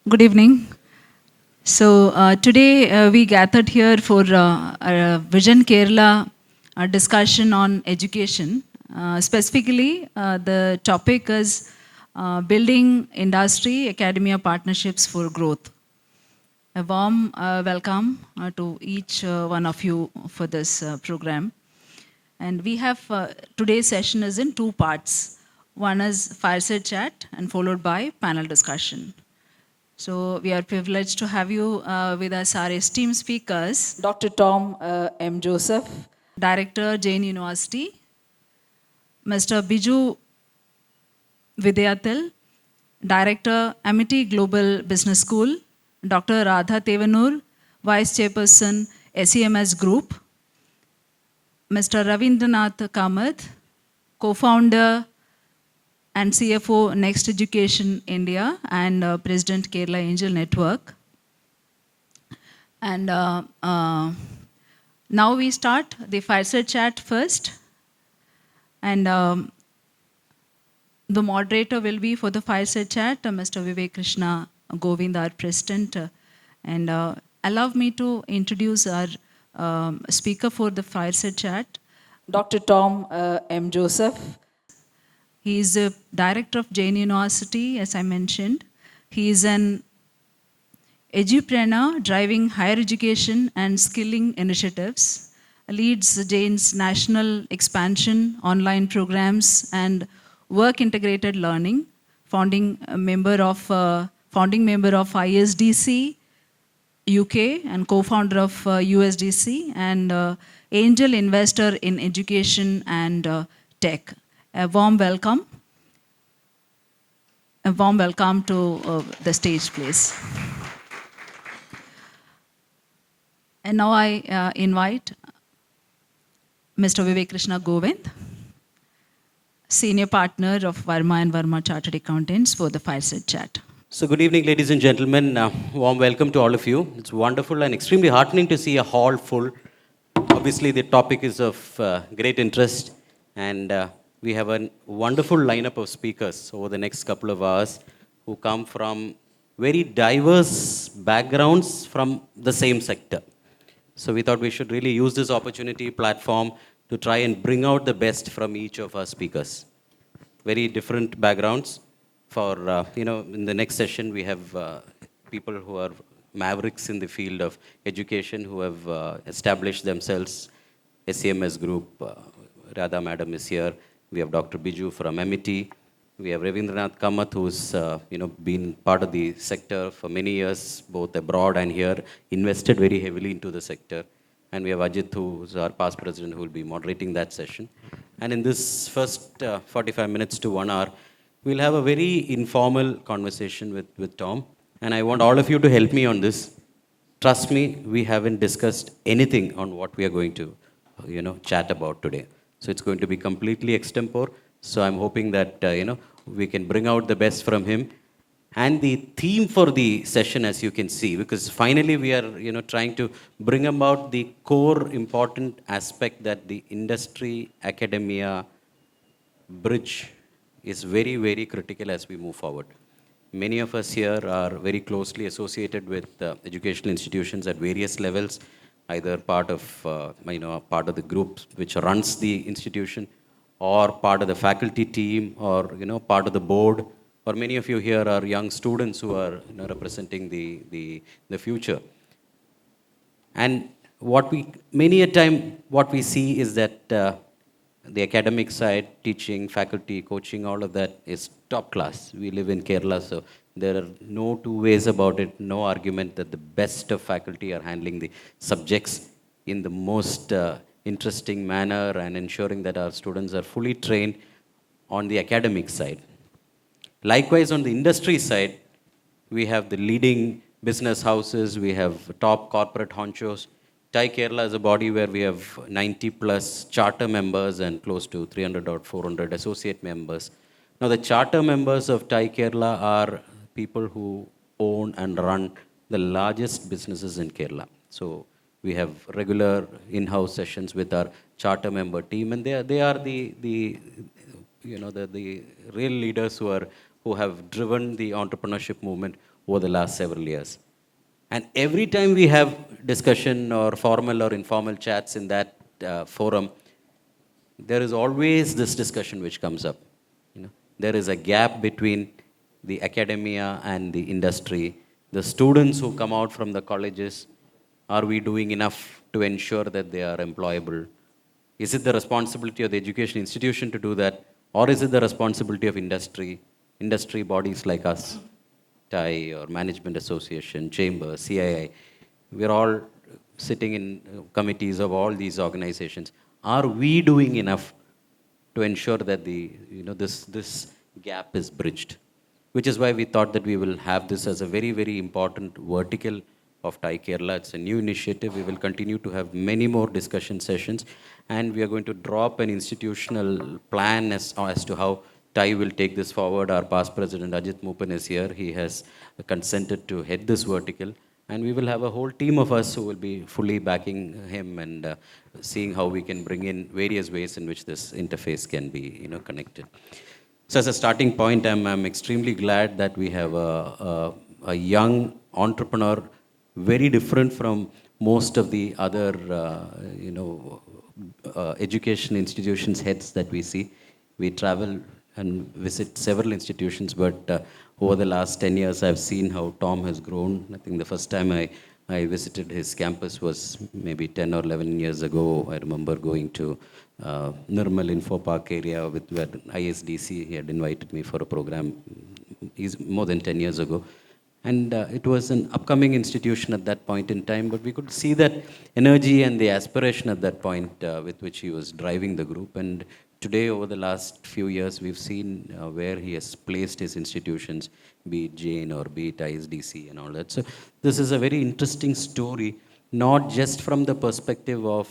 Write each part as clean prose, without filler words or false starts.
Good evening. Today we gathered here for a Vision Kerala discussion on education. Specifically, the topic is building industry academia partnerships for growth. A warm welcome to each one of you for this program. And we have today's session is in two parts. One is fireside chat and followed by panel discussion. So we are privileged to have you with us, our esteemed speakers. Dr. Tom M. Joseph, Director, Jain University. Mr. Biju Vidyathil, Director, Amity Global Business School. Dr. Radha Tevanur, Vice Chairperson, SEMS Group. Mr. Ravindranath Kamath, Co-founder and CFO Next Education India and President Kerala Angel Network. And now we start the fireside chat first. And the moderator will be for the fireside chat, Mr. Vivek Krishna Govind, our President. And allow me to introduce our speaker for the fireside chat, Dr. Tom M. Joseph. He is the director of Jain University, as I mentioned. He is an edupreneur driving higher education and skilling initiatives, leads Jain's national expansion, online programs, and work integrated learning, founding member of ISDC UK and co-founder of USDC, and angel investor in education and tech. A warm welcome to the stage, please. And now I invite Mr. Vivek Krishna Govind, Senior Partner of Verma and Verma Chartered Accountants, for the fireside chat. So good evening, ladies and gentlemen. Warm welcome to all of you. It's wonderful and extremely heartening to see a hall full. Obviously, the topic is of great interest, and we have a wonderful lineup of speakers over the next couple of hours who come from very diverse backgrounds from the same sector. So we thought we should really use this opportunity, platform, to try and bring out the best from each of our speakers. Very different backgrounds. For, in the next session, we have people who are mavericks in the field of education who have established themselves. SEMS Group, Radha Madam is here. We have Dr. Biju from Amity. We have Ravindranath Kamath, who's been part of the sector for many years, both abroad and here, invested very heavily into the sector. And we have Ajit, who's our past president, who will be moderating that session. And in this first 45 minutes to 1 hour, we'll have a very informal conversation with Tom. And I want all of you to help me on this. Trust me, we haven't discussed anything on what we are going to, chat about today. So it's going to be completely extempore. So I'm hoping that, we can bring out the best from him. And the theme for the session, as you can see, because finally we are, trying to bring about the core important aspect that the industry, academia, bridge is very, very critical as we move forward. Many of us here are very closely associated with educational institutions at various levels, either part of, part of the group which runs the institution, or part of the faculty team, or, part of the board, or many of you here are young students who are representing the future. And many a time, what we see is that the academic side, teaching, faculty, coaching, all of that is top class. We live in Kerala, so there are no two ways about it, no argument that the best of faculty are handling the subjects in the most interesting manner and ensuring that our students are fully trained on the academic side. Likewise, on the industry side, we have the leading business houses, we have top corporate honchos. TiE Kerala is a body where we have 90 plus charter members and close to 300 or 400 associate members. Now, the charter members of TiE Kerala are people who own and run the largest businesses in Kerala. So we have regular in-house sessions with our charter member team, and they are the real leaders who have driven the entrepreneurship movement over the last several years. And every time we have discussion or formal or informal chats in that forum, there is always this discussion which comes up. You know, there is a gap between the academia and the industry. The students who come out from the colleges, are we doing enough to ensure that they are employable? Is it the responsibility of the education institution to do that, or is it the responsibility of industry bodies like us, TIE or Management Association, Chamber, CII? We're all sitting in committees of all these organizations. Are we doing enough to ensure that this gap is bridged? Which is why we thought that we will have this as a very, very important vertical of TIE Kerala. It's a new initiative. We will continue to have many more discussion sessions, and we are going to draw up an institutional plan as to how TIE will take this forward. Our past president, Ajit Moopan, is here. He has consented to head this vertical, and we will have a whole team of us who will be fully backing him and seeing how we can bring in various ways in which this interface can be connected. So as a starting point, I'm extremely glad that we have a young entrepreneur, very different from most of the other education institutions heads that we see. We travel and visit several institutions, but over the last 10 years, I've seen how Tom has grown. I think the first time I visited his campus was maybe 10 or 11 years ago. I remember going to Nirmal Info Park area with where ISDC. He had invited me for a program more than 10 years ago. And it was an upcoming institution at that point in time, but we could see that energy and the aspiration at that point with which he was driving the group. And today, over the last few years, we've seen where he has placed his institutions, be it Jain or be it ISDC and all that. So this is a very interesting story, not just from the perspective of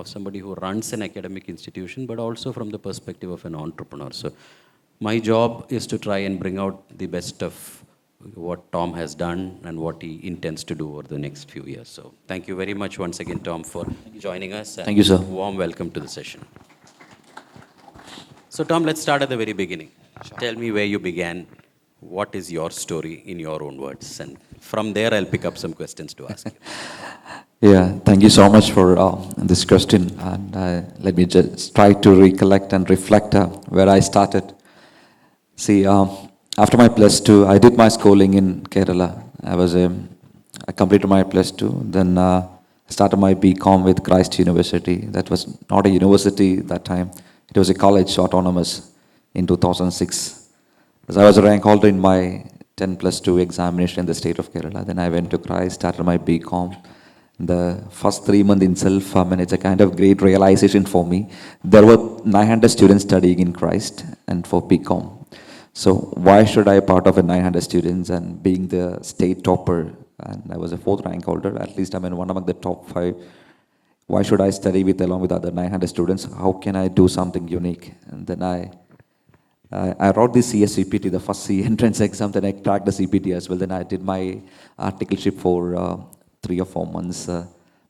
somebody who runs an academic institution, but also from the perspective of an entrepreneur. So my job is to try and bring out the best of what Tom has done and what he intends to do over the next few years. So thank you very much once again, Tom, for joining us. Thank you, sir. Warm welcome to the session. So Tom, let's start at the very beginning. Sure. Tell me where you began. What is your story in your own words? And from there, I'll pick up some questions to ask you. Yeah, thank you so much for this question. And let me just try to recollect and reflect where I started. See, after my plus two, I did my schooling in Kerala. I completed my plus two. Then I started my BCom with Christ University. That was not a university that time. It was a college, autonomous, in 2006. So I was a rank holder in my 10 plus 2 examination in the state of Kerala. Then I went to Christ, started my BCom. The first 3 months itself, it's a kind of great realization for me. There were 900 students studying in Christ and for BCom. So why should I be part of a 900 students and being the state topper, and I was a 4th rank holder, at least I'm in one among the top 5. Why should I study along with other 900 students? How can I do something unique? And then I wrote the CSCPT, the first C entrance exam, then I cracked the CPT as well. Then I did my articleship for 3 or 4 months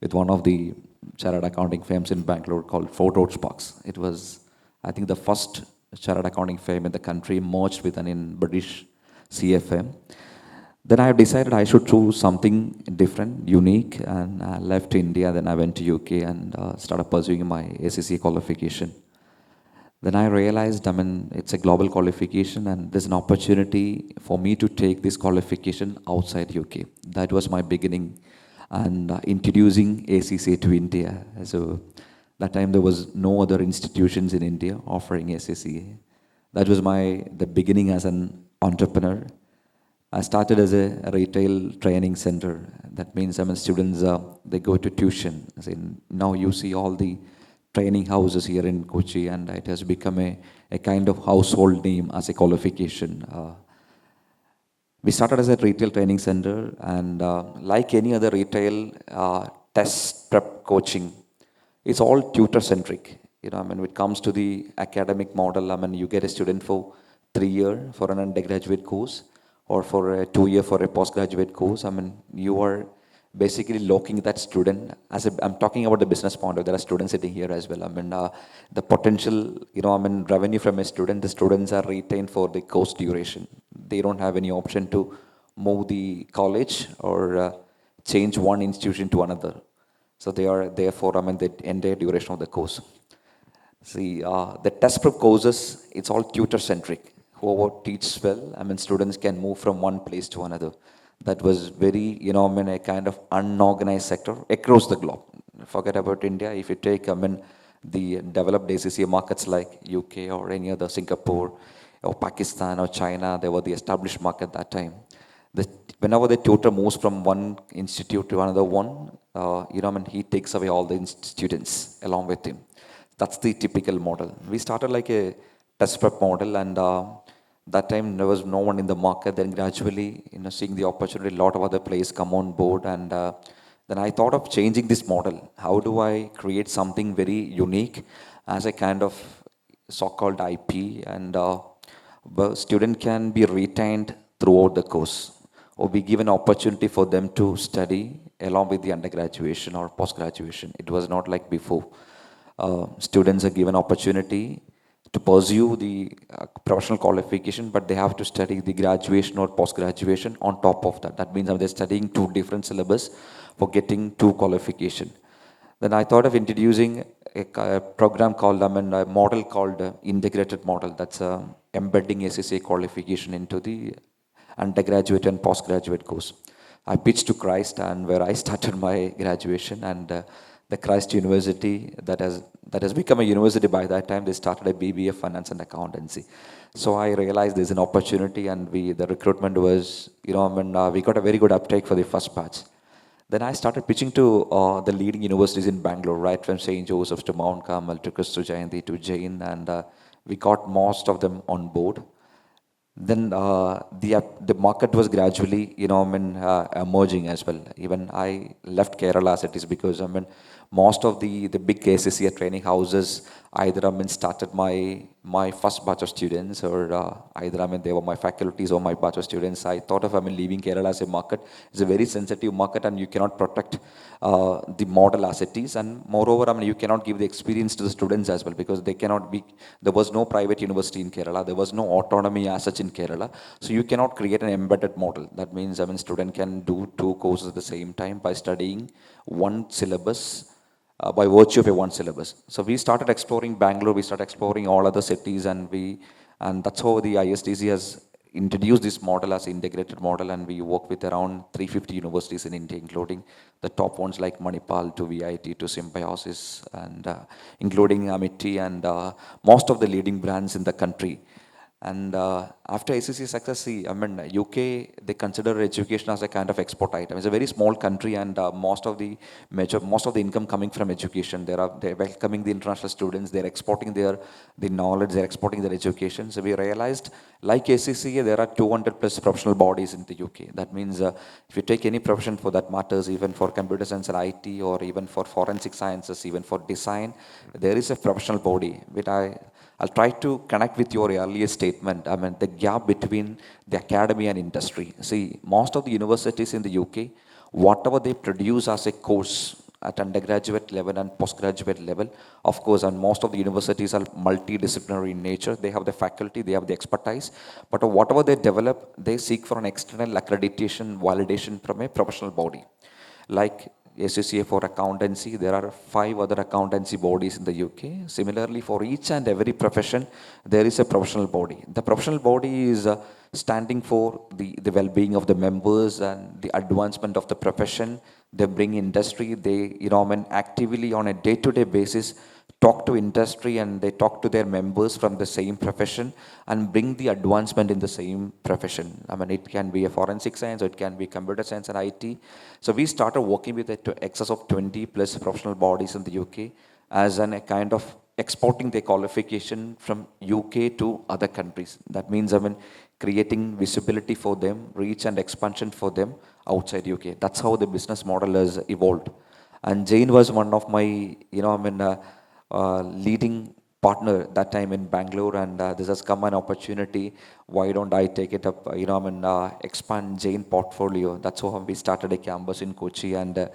with one of the chartered accounting firms in Bangalore called Fort Road Sparks. It was, I think, the first chartered accounting firm in the country merged with an British CFM. Then I decided I should choose something different, unique, and I left India. Then I went to UK and started pursuing my ACCA qualification. Then I realized, it's a global qualification and there's an opportunity for me to take this qualification outside UK. That was my beginning and introducing ACCA to India. So that time there was no other institutions in India offering ACCA. That was the beginning as an entrepreneur. I started as a retail training center. That means students, they go to tuition. Now you see all the training houses here in Kochi, and it has become a kind of household name as a qualification. We started as a retail training center, and like any other retail test prep coaching, it's all tutor-centric. When it comes to the academic model, you get a student for 3 years for an undergraduate course, or for 2 years for a postgraduate course. You are basically locking that student. I'm talking about the business point of view. There are students sitting here as well. The potential, revenue from a student, the students are retained for the course duration. They don't have any option to move the college or change one institution to another. So they are therefore, the entire duration of the course. See, the test prep courses, it's all tutor centric. Whoever teaches well, students can move from one place to another. That was very, a kind of unorganized sector across the globe. Forget about India. If you take, the developed ACCA markets like UK or any other Singapore or Pakistan or China, they were the established market that time. Whenever the tutor moves from one institute to another one, he takes away all the students along with him. That's the typical model. We started like a test prep model, and that time there was no one in the market. Then gradually, seeing the opportunity, a lot of other players come on board, and then I thought of changing this model. How do I create something very unique as a kind of so-called IP, and the student can be retained throughout the course, or be given opportunity for them to study along with the undergraduation or post-graduation. It was not like before. Students are given opportunity to pursue the professional qualification, but they have to study the graduation or post-graduation on top of that. That means they're studying two different syllabus for getting two qualification. Then I thought of introducing a program called, a model called integrated model. That's embedding SSA qualification into the undergraduate and postgraduate course. I pitched to Christ, and where I started my graduation, and the Christ University that has become a university by that time. They started a BBA Finance and Accountancy. So I realized there's an opportunity, and the recruitment was, we got a very good uptake for the first batch. Then I started pitching to the leading universities in Bangalore, right from St. Joseph's to Mount Carmel to Christu Jayanti to Jain, and we got most of them on board. Then the market was gradually, emerging as well. Even I left Kerala as it is because, most of the big ACCA training houses either, started my first batch of students, or either, they were my faculties or my batch of students. I thought of, leaving Kerala as a market. It's a very sensitive market, and you cannot protect the model as it is. And moreover, you cannot give the experience to the students as well, because they cannot be, there was no private university in Kerala. There was no autonomy as such in Kerala. So you cannot create an embedded model. That means, student can do two courses at the same time by studying one syllabus, by virtue of a one syllabus. So we started exploring Bangalore, we started exploring all other cities, and that's how the ISTC has introduced this model as integrated model, and we work with around 350 universities in India, including the top ones like Manipal to VIT to Symbiosis, and including Amity, and most of the leading brands in the country. And after ACC success, UK, they consider education as a kind of export item. It's a very small country, and most of the income coming from education. They're welcoming the international students. They're exporting the knowledge. They're exporting their education. So we realized, like ACCA, there are 200 plus professional bodies in the UK. That means if you take any profession for that matters, even for computer science and IT, or even for forensic sciences, even for design, there is a professional body. I'll try to connect with your earlier statement. The gap between the academy and industry. See, most of the universities in the UK, whatever they produce as a course at undergraduate level and postgraduate level, of course, and most of the universities are multidisciplinary in nature. They have the faculty, they have the expertise, but whatever they develop, they seek for an external accreditation, validation from a professional body. Like ACCA for accountancy, there are 5 other accountancy bodies in the UK. Similarly, for each and every profession, there is a professional body. The professional body is standing for the well-being of the members and the advancement of the profession. They bring industry. They, actively on a day-to-day basis talk to industry, and they talk to their members from the same profession and bring the advancement in the same profession. It can be a forensic science, or it can be computer science and IT. So we started working with excess of 20 plus professional bodies in the UK as a kind of exporting their qualification from UK to other countries. That means, creating visibility for them, reach and expansion for them outside UK. That's how the business model has evolved. And Jain was one of my, leading partner that time in Bangalore, and this has come an opportunity. Why don't I take it up, expand Jain portfolio? That's how we started a campus in Kochi, and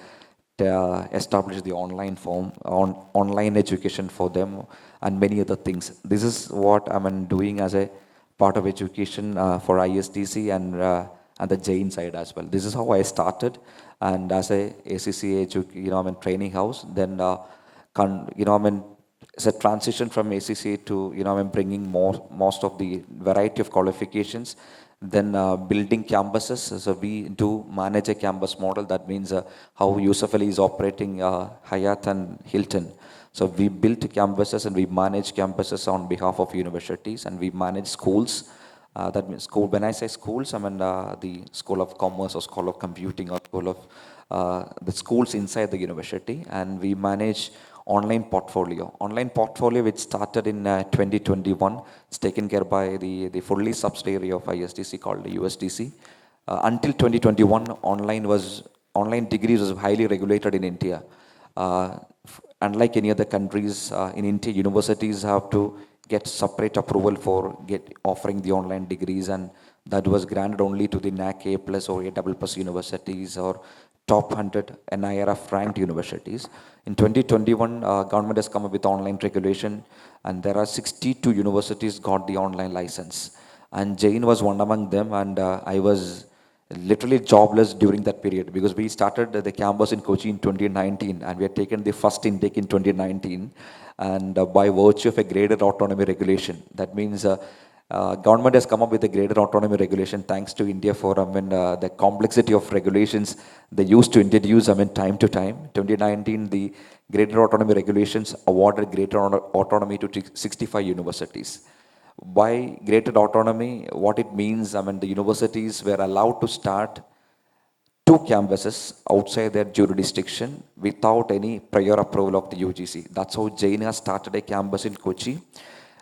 established the online online education for them, and many other things. This is what I'm doing as a part of education for ISTC, and and the Jain side as well. This is how I started, and as a ACCA, training house. Then, it's a transition from ACCA to bringing most of the variety of qualifications. Then building campuses. So we do manage a campus model. That means how Yusuf Ali is operating Hyatt and Hilton. So we built campuses and we manage campuses on behalf of universities, and we manage schools. That means school. When I say schools, I mean the School of Commerce or School of Computing or School of the schools inside the university, and we manage online portfolio. Online portfolio, which started in 2021, it's taken care by the fully subsidiary of ISDC called the USDC. Until 2021, online degrees was highly regulated in India. Unlike any other countries, in India, universities have to get separate approval for offering the online degrees, and that was granted only to the NAC A plus or A double plus universities or top 100 NIRF ranked universities. In 2021, government has come up with online regulation, and there are 62 universities got the online license. And Jain was one among them, and I was literally jobless during that period because we started the campus in Kochi in 2019, and we had taken the first intake in 2019. And by virtue of a graded autonomy regulation, that means government has come up with a graded autonomy regulation thanks to India for the complexity of regulations they used to introduce time to time. 2019, the graded autonomy regulations awarded greater autonomy to 65 universities. By graded autonomy, what it means, the universities were allowed to start 2 campuses outside their jurisdiction without any prior approval of the UGC. That's how Jain has started a campus in Kochi.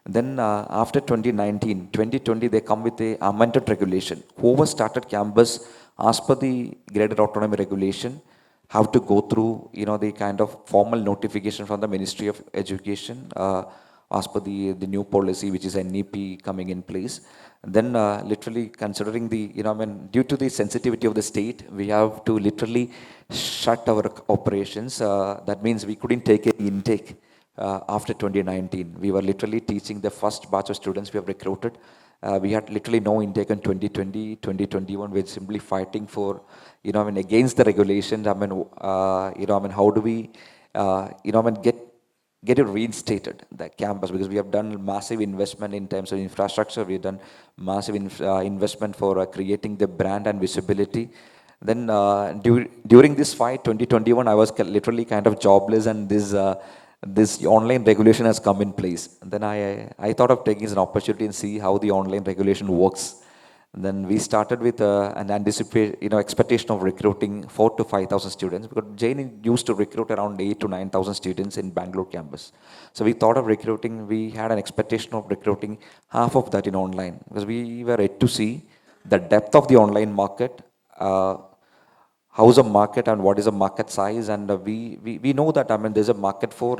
Then after 2020, they come with a amended regulation. Whoever started campus as per the graded autonomy regulation have to go through, the kind of formal notification from the Ministry of Education as per the new policy, which is NEP coming in place. And then literally considering due to the sensitivity of the state, we have to literally shut our operations. That means we couldn't take any intake. After 2019, we were literally teaching the first batch of students we have recruited. We had literally no intake in 2020, 2021. We're simply fighting for, against the regulations. How do we, get it reinstated, the campus, because we have done massive investment in terms of infrastructure. We've done massive investment for creating the brand and visibility. Then during this fight, 2021, I was literally kind of jobless, and this online regulation has come in place. And then I thought of taking it as an opportunity and see how the online regulation works. And then we started with an expectation of recruiting 4,000 to 5,000 students, because Jain used to recruit around 8,000 to 9,000 students in Bangalore campus. So we thought of recruiting, we had an expectation of recruiting half of that in online, because we were yet to see the depth of the online market, how is the market and what is the market size, and we know that there's a market for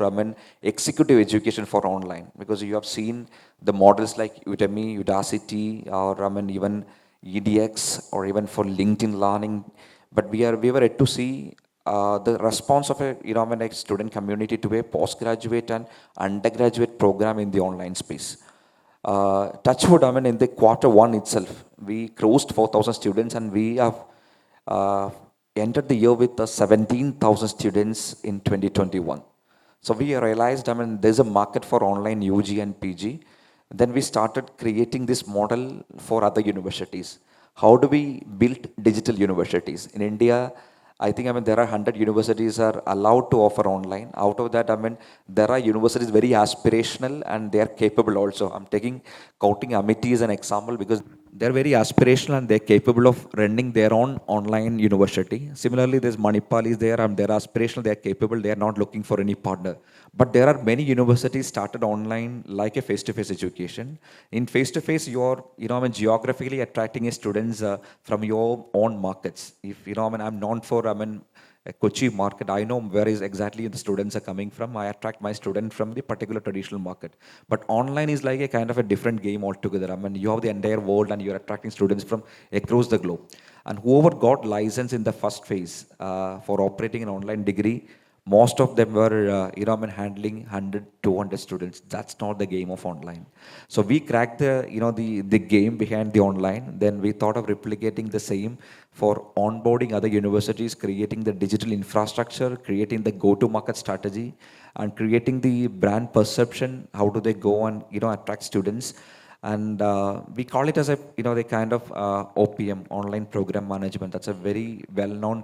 executive education for online, because you have seen the models like Udemy, Udacity, or even EDX, or even for LinkedIn Learning. But we were yet to see the response of a student community to a postgraduate and undergraduate program in the online space. Touchwood, in the Q1 itself, we crossed 4,000 students, and we have entered the year with 17,000 students in 2021. So we realized, there's a market for online UG and PG. Then we started creating this model for other universities. How do we build digital universities? In India, I think there are 100 universities are allowed to offer online. Out of that, there are universities very aspirational and they are capable also. I'm counting Amity as an example because they're very aspirational and they're capable of running their own online university. Similarly, there's Manipal is there and they're aspirational, they're capable, they're not looking for any partner. But there are many universities started online like a face-to-face education. In face-to-face, you're geographically attracting students from your own markets. If I'm known for a Kochi market, I know where is exactly the students are coming from. I attract my student from the particular traditional market. But online is like a kind of a different game altogether. You have the entire world and you're attracting students from across the globe. And whoever got license in the first phase for operating an online degree, most of them were, handling 100, 200 students. That's not the game of online. So we cracked the game behind the online. Then we thought of replicating the same for onboarding other universities, creating the digital infrastructure, creating the go-to-market strategy, and creating the brand perception. How do they go and, attract students? And we call it as the kind of OPM, online program management. That's a very well-known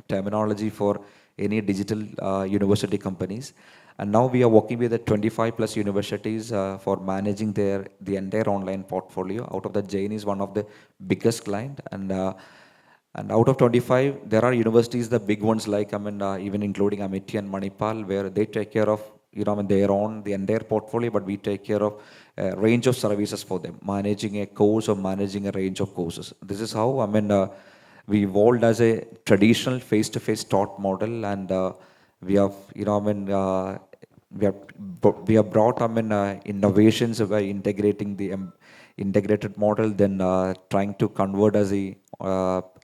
terminology for any digital university companies. And now we are working with the 25 plus universities for managing the entire online portfolio. Out of that, Jain is one of the biggest client, and out of 25, there are universities, the big ones like, even including Amity and Manipal, where they take care of, their own, the entire portfolio, but we take care of a range of services for them, managing a course or managing a range of courses. This is how, we evolved as a traditional face-to-face taught model, and we have, we have brought, innovations by integrating the integrated model, then trying to convert as a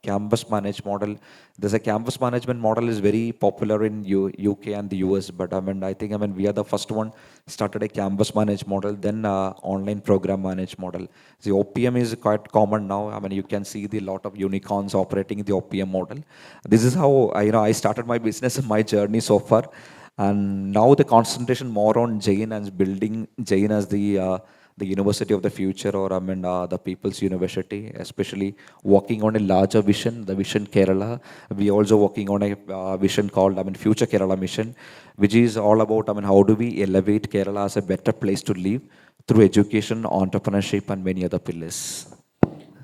campus managed model. There's a campus management model is very popular in UK and the US, but I think we are the first one started a campus managed model, then online program managed model. The OPM is quite common now. You can see the lot of unicorns operating the OPM model. This is how I started my business, my journey so far, and now the concentration more on Jain and building Jain as the university of the future, or the people's university, especially working on a larger vision, the Vision Kerala. We also working on a vision called Future Kerala Mission, which is all about how do we elevate Kerala as a better place to live through education, entrepreneurship, and many other pillars.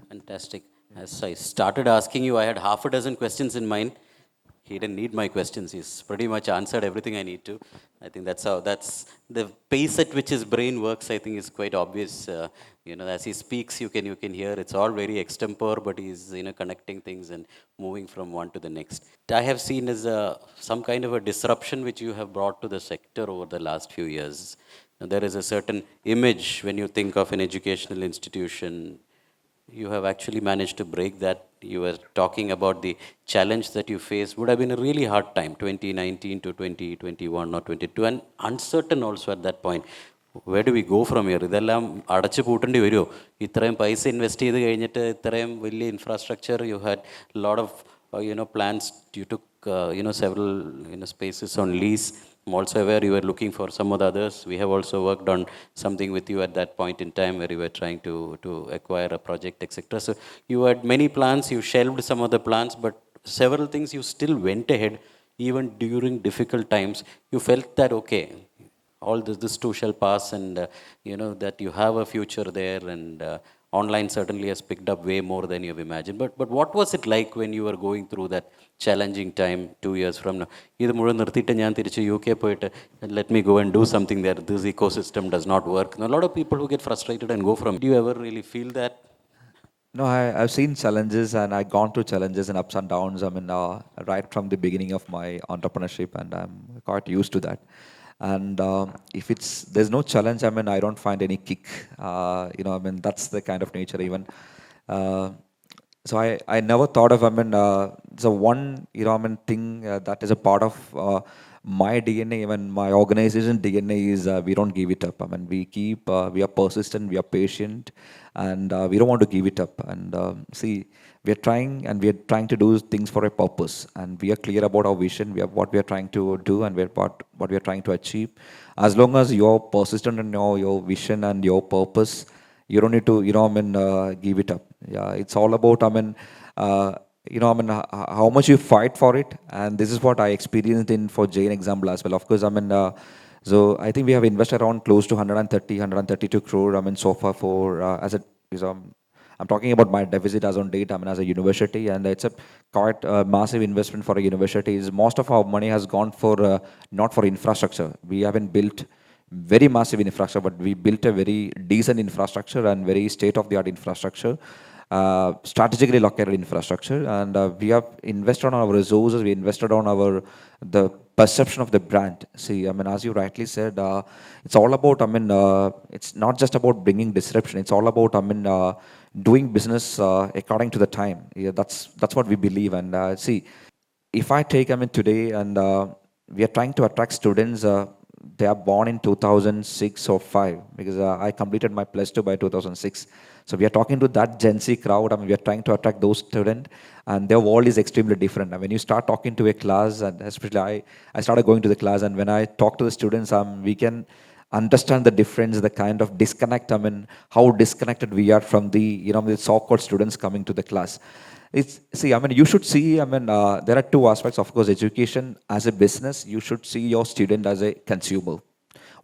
Fantastic. As I started asking you, I had half a dozen questions in mind. He didn't need my questions. He's pretty much answered everything I need to. I think that's the pace at which his brain works, I think, is quite obvious. As he speaks, you can hear it's all very extempore, but he's, connecting things and moving from one to the next. I have seen as some kind of a disruption which you have brought to the sector over the last few years. Now, there is a certain image when you think of an educational institution. You have actually managed to break that. You were talking about the challenge that you faced would have been a really hard time, 2019 to 2021 or 22, and uncertain also at that point. Where do we go from here? ഇതെല്ലാം അടച്ചു പൂട്ടേണ്ടി വരുമോ? ഇത്രയും പൈസ invest ചെയ്ത് കഴിഞ്ഞിട്ട് ഇത്രയും വലിയ infrastructure, you had a lot of plans. You took several spaces on lease. I'm also aware you were looking for some of the others. We have also worked on something with you at that point in time where you were trying to acquire a project, etc. So you had many plans, you shelved some of the plans, but several things you still went ahead even during difficult times. You felt that, okay, all this too shall pass, and that you have a future there, and online certainly has picked up way more than you've imagined. But what was it like when you were going through that challenging time 2 years from now? ഇത് മുഴുവൻ നിർത്തിയിട്ട് ഞാൻ തിരിച്ച് UK പോയിട്ട് let me go and do something there. This ecosystem does not work. Now, a lot of people who get frustrated and go from. Do you ever really feel that? No, I've seen challenges, and I've gone through challenges and ups and downs. Right from the beginning of my entrepreneurship, and I'm quite used to that. And if there's no challenge, I don't find any kick. That's the kind of nature even. So I never thought of, the one, thing that is a part of my DNA, even my organization DNA is we don't give it up. We are persistent, we are patient, and we don't want to give it up. And we are trying to do things for a purpose, and we are clear about our vision. What we are trying to do, and what we are trying to achieve. As long as you're persistent in your vision and your purpose, you don't need to, give it up. Yeah, it's all about, how much you fight for it, and this is what I experienced for Jain example as well. Of course, so I think we have invested around close to 132 crore, so far for I'm talking about my deficit as on date, as a university, and it's a quite massive investment for a university. Most of our money has gone for not for infrastructure. We haven't built very massive infrastructure, but we built a very decent infrastructure and very state-of-the-art infrastructure, strategically located infrastructure, and we have invested on our resources. We invested on the perception of the brand. See, as you rightly said, it's all about, it's not just about bringing disruption. It's all about, doing business according to the time. Yeah, that's what we believe. And see, if I take, today, and we are trying to attract students. They are born in 2006 or 5 because I completed my plus 2 by 2006. So we are talking to that Gen Z crowd. I mean, we are trying to attract those students, and their world is extremely different. And when you start talking to a class, and especially I started going to the class, and when I talk to the students, we can understand the difference, the kind of disconnect. I mean, how disconnected we are from the so-called students coming to the class. I mean, you should see, I mean, there are two aspects. Of course, education as a business, you should see your student as a consumer.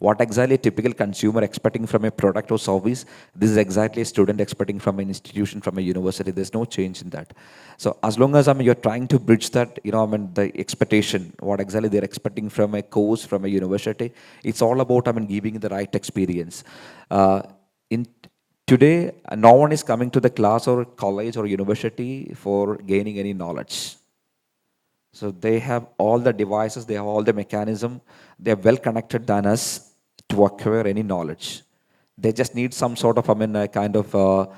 What exactly a typical consumer expecting from a product or service, this is exactly a student expecting from an institution, from a university. There's no change in that. So as long as, I mean, you're trying to bridge that, I mean, the expectation, what exactly they're expecting from a course, from a university, it's all about, I mean, giving the right experience. In Today, no one is coming to the class or college or university for gaining any knowledge. So they have all the devices, they have all the mechanism, they are well connected than us to acquire any knowledge. They just need some sort of, I mean, a kind of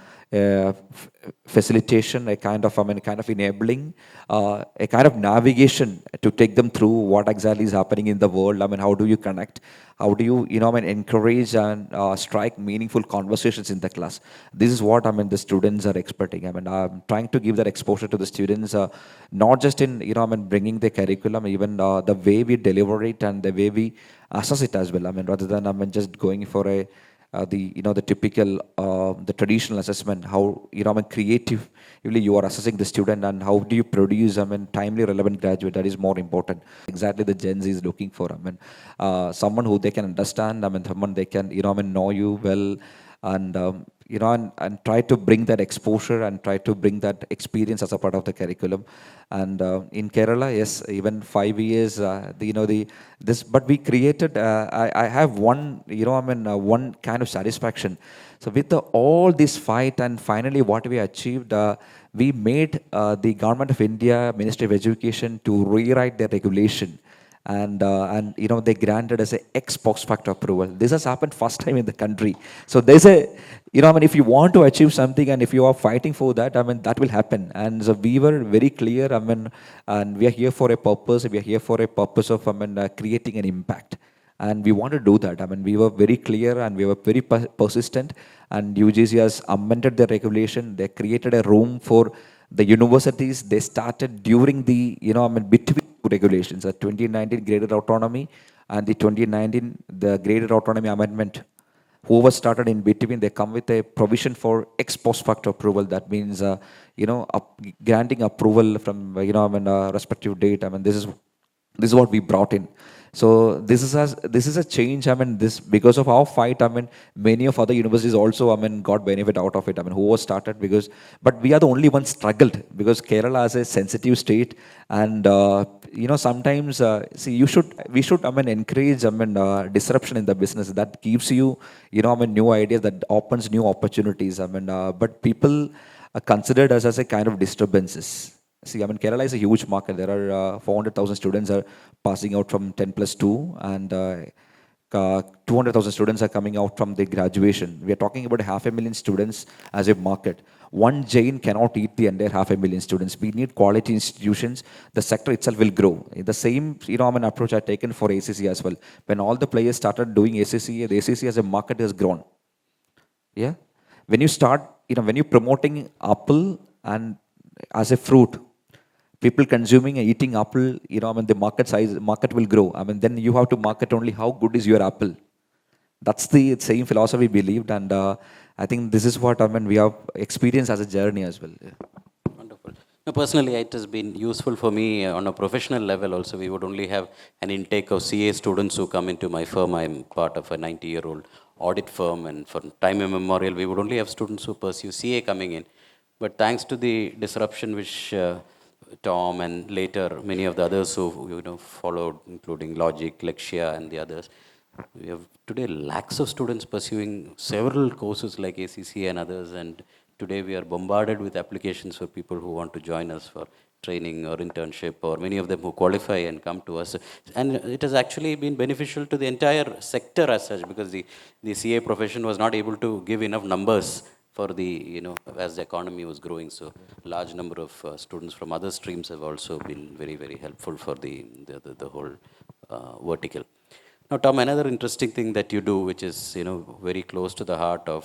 facilitation, a kind of, I mean, kind of enabling, a kind of navigation to take them through what exactly is happening in the world. I mean, how do you connect? How do you, I mean, encourage and strike meaningful conversations in the class? This is what, I mean, the students are expecting. I mean, I'm trying to give that exposure to the students, not just in, I mean, bringing the curriculum, even the way we deliver it and the way we assess it as well. I mean, rather than, I mean, just going for the typical the traditional assessment, how I mean, creatively you are assessing the student, and how do you produce, I mean, timely relevant graduate. That is more important. Exactly the Gen Z is looking for, I mean, someone who they can understand, I mean, someone they can, I mean, know you well, and and try to bring that exposure and try to bring that experience as a part of the curriculum. And in Kerala, yes, even 5 years, this, but we created. I have one, I mean, one kind of satisfaction. So with all this fight, and finally what we achieved, we made the Government of India, Ministry of Education, to rewrite their regulation, and they granted us a ex post facto approval. This has happened first time in the country. So there's a, I mean, if you want to achieve something and if you are fighting for that, I mean, that will happen. And so we were very clear, I mean, and we are here for a purpose. We are here for a purpose of, I mean, creating an impact. And we want to do that. I mean, we were very clear and we were very persistent. And UGC has amended the regulation. They created a room for the universities. They started during the, I mean, between regulations, the 2019 graded autonomy and the 2019 the graded autonomy amendment. Whoever started in between, they come with a provision for ex post facto approval. That means, granting approval from, I mean, respective date. I mean, this is what we brought in. So this is a change. I mean, this, because of our fight, I mean, many of other universities also, I mean, got benefit out of it. I mean, who was started because, but we are the only ones struggled because Kerala is a sensitive state, and sometimes we should, I mean, encourage, I mean, disruption in the business that gives you, I mean, new ideas, that opens new opportunities. I mean, but people considered us as a kind of disturbances. See, I mean, Kerala is a huge market. There are 400,000 students are passing out from 10 plus 2, and 200,000 students are coming out from the graduation. We are talking about 500,000 students as a market. One Jain cannot eat the entire 500,000 students. We need quality institutions. The sector itself will grow. The same, I mean, approach I taken for ACC as well. When all the players started doing ACC, the ACC as a market has grown. Yeah, when you start, when you're promoting apple and as a fruit, people consuming and eating apple, I mean, the market will grow. I mean, then you have to market only how good is your apple. That's the same philosophy we believed, and I think this is what, I mean, we have experienced as a journey as well. Wonderful. No, personally, it has been useful for me on a professional level also. We would only have an intake of CA students who come into my firm. I'm part of a 90-year-old audit firm, and for time immemorial, we would only have students who pursue CA coming in. But thanks to the disruption which Tom and later many of the others who followed, including Logic, Lexia, and the others, we have today lakhs of students pursuing several courses like ACC and others, and today we are bombarded with applications for people who want to join us for training or internship, or many of them who qualify and come to us. And it has actually been beneficial to the entire sector as such, because the CA profession was not able to give enough numbers for the, as the economy was growing. So large number of students from other streams have also been very, very helpful for the whole vertical. Now, Tom, another interesting thing that you do, which is very close to the heart of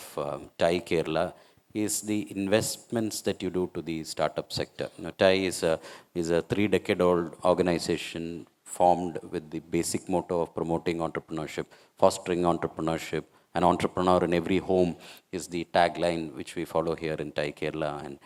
TIE Kerala, is the investments that you do to the startup sector. Now, TIE is a 3-decade-old organization formed with the basic motto of promoting entrepreneurship, fostering entrepreneurship. An entrepreneur in every home is the tagline which we follow here in TIE Kerala,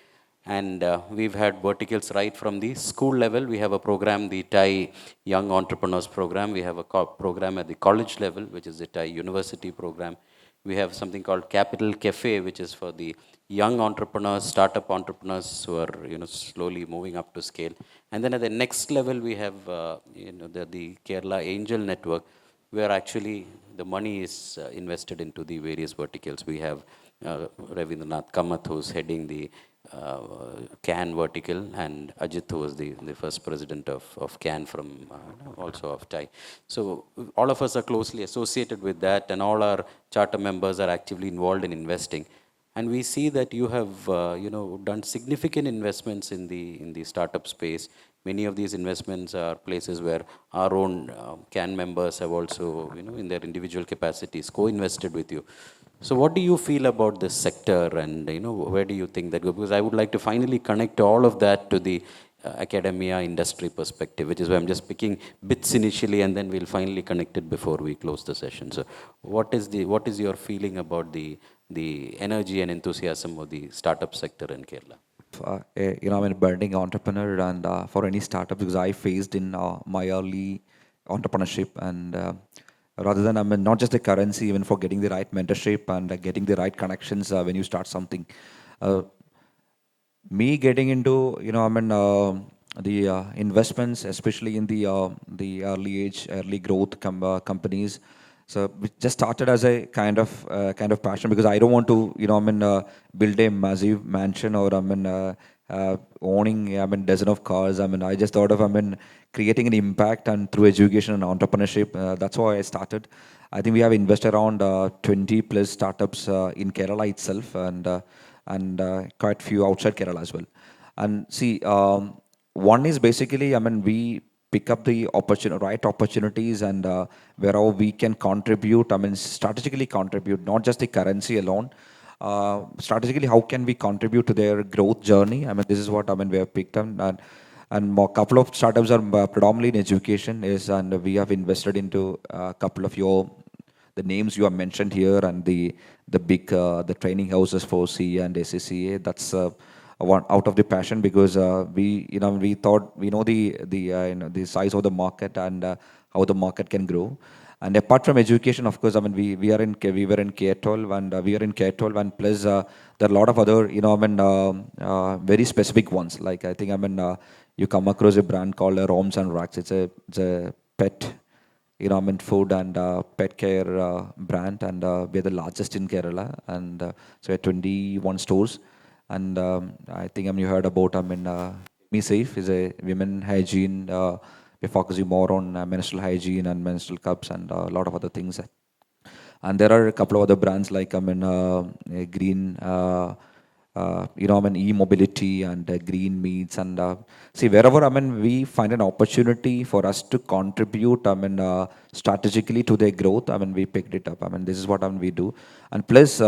and we've had verticals right from the school level. We have a program, the TIE Young Entrepreneurs Program. We have a program at the college level, which is the TIE University Program. We have something called Capital Cafe, which is for the young entrepreneurs, startup entrepreneurs who are slowly moving up to scale. And then at the next level, we have the Kerala Angel Network, where actually the money is invested into the various verticals. We have Ravindranath Kamath, who's heading the CAN vertical, and Ajit, who was the first president of CAN from also of TIE. So all of us are closely associated with that, and all our charter members are actively involved in investing. And we see that you have done significant investments in the startup space. Many of these investments are places where our own CAN members have also, in their individual capacities, co-invested with you. So what do you feel about this sector, and where do you think that goes? Because I would like to finally connect all of that to the academia industry perspective, which is why I'm just picking bits initially, and then we'll finally connect it before we close the session. So what is your feeling about the energy and enthusiasm of the startup sector in Kerala? I'm a burning entrepreneur, and for any startup, because I faced in my early entrepreneurship, and rather than not just the currency, even for getting the right mentorship and getting the right connections when you start something. Me getting into the investments, especially in the early age, early growth companies. So we just started as a kind of passion, because I don't want to build a massive mansion, or owning dozen of cars. I just thought of creating an impact, and through education and entrepreneurship. That's why I started. I think we have invested around 20 plus startups in Kerala itself, and quite few outside Kerala as well. And see, one is basically, we pick up the right opportunities, and wherever we can contribute, strategically contribute, not just the currency alone. Strategically, how can we contribute to their growth journey? This is what we have picked up, and a couple of startups are predominantly in education, and we have invested into a couple of the names you have mentioned here, and the big the training houses for C and SCCA. That's one out of the passion, because we thought we know the size of the market, and how the market can grow. And apart from education, of course, we were in K-12, and we are in K-12, and plus there are a lot of other very specific ones. Like I think you come across a brand called Roms and Racks. It's a pet food and pet care brand, and we're the largest in Kerala, and so we have 21 stores. And I think you heard about Me Safe is a women hygiene. We're focusing more on menstrual hygiene and menstrual cups, and a lot of other things. And there are a couple of other brands like Green, e-mobility and green meats. And see, wherever we find an opportunity for us to contribute strategically to their growth, we picked it up. This is what we do. And plus,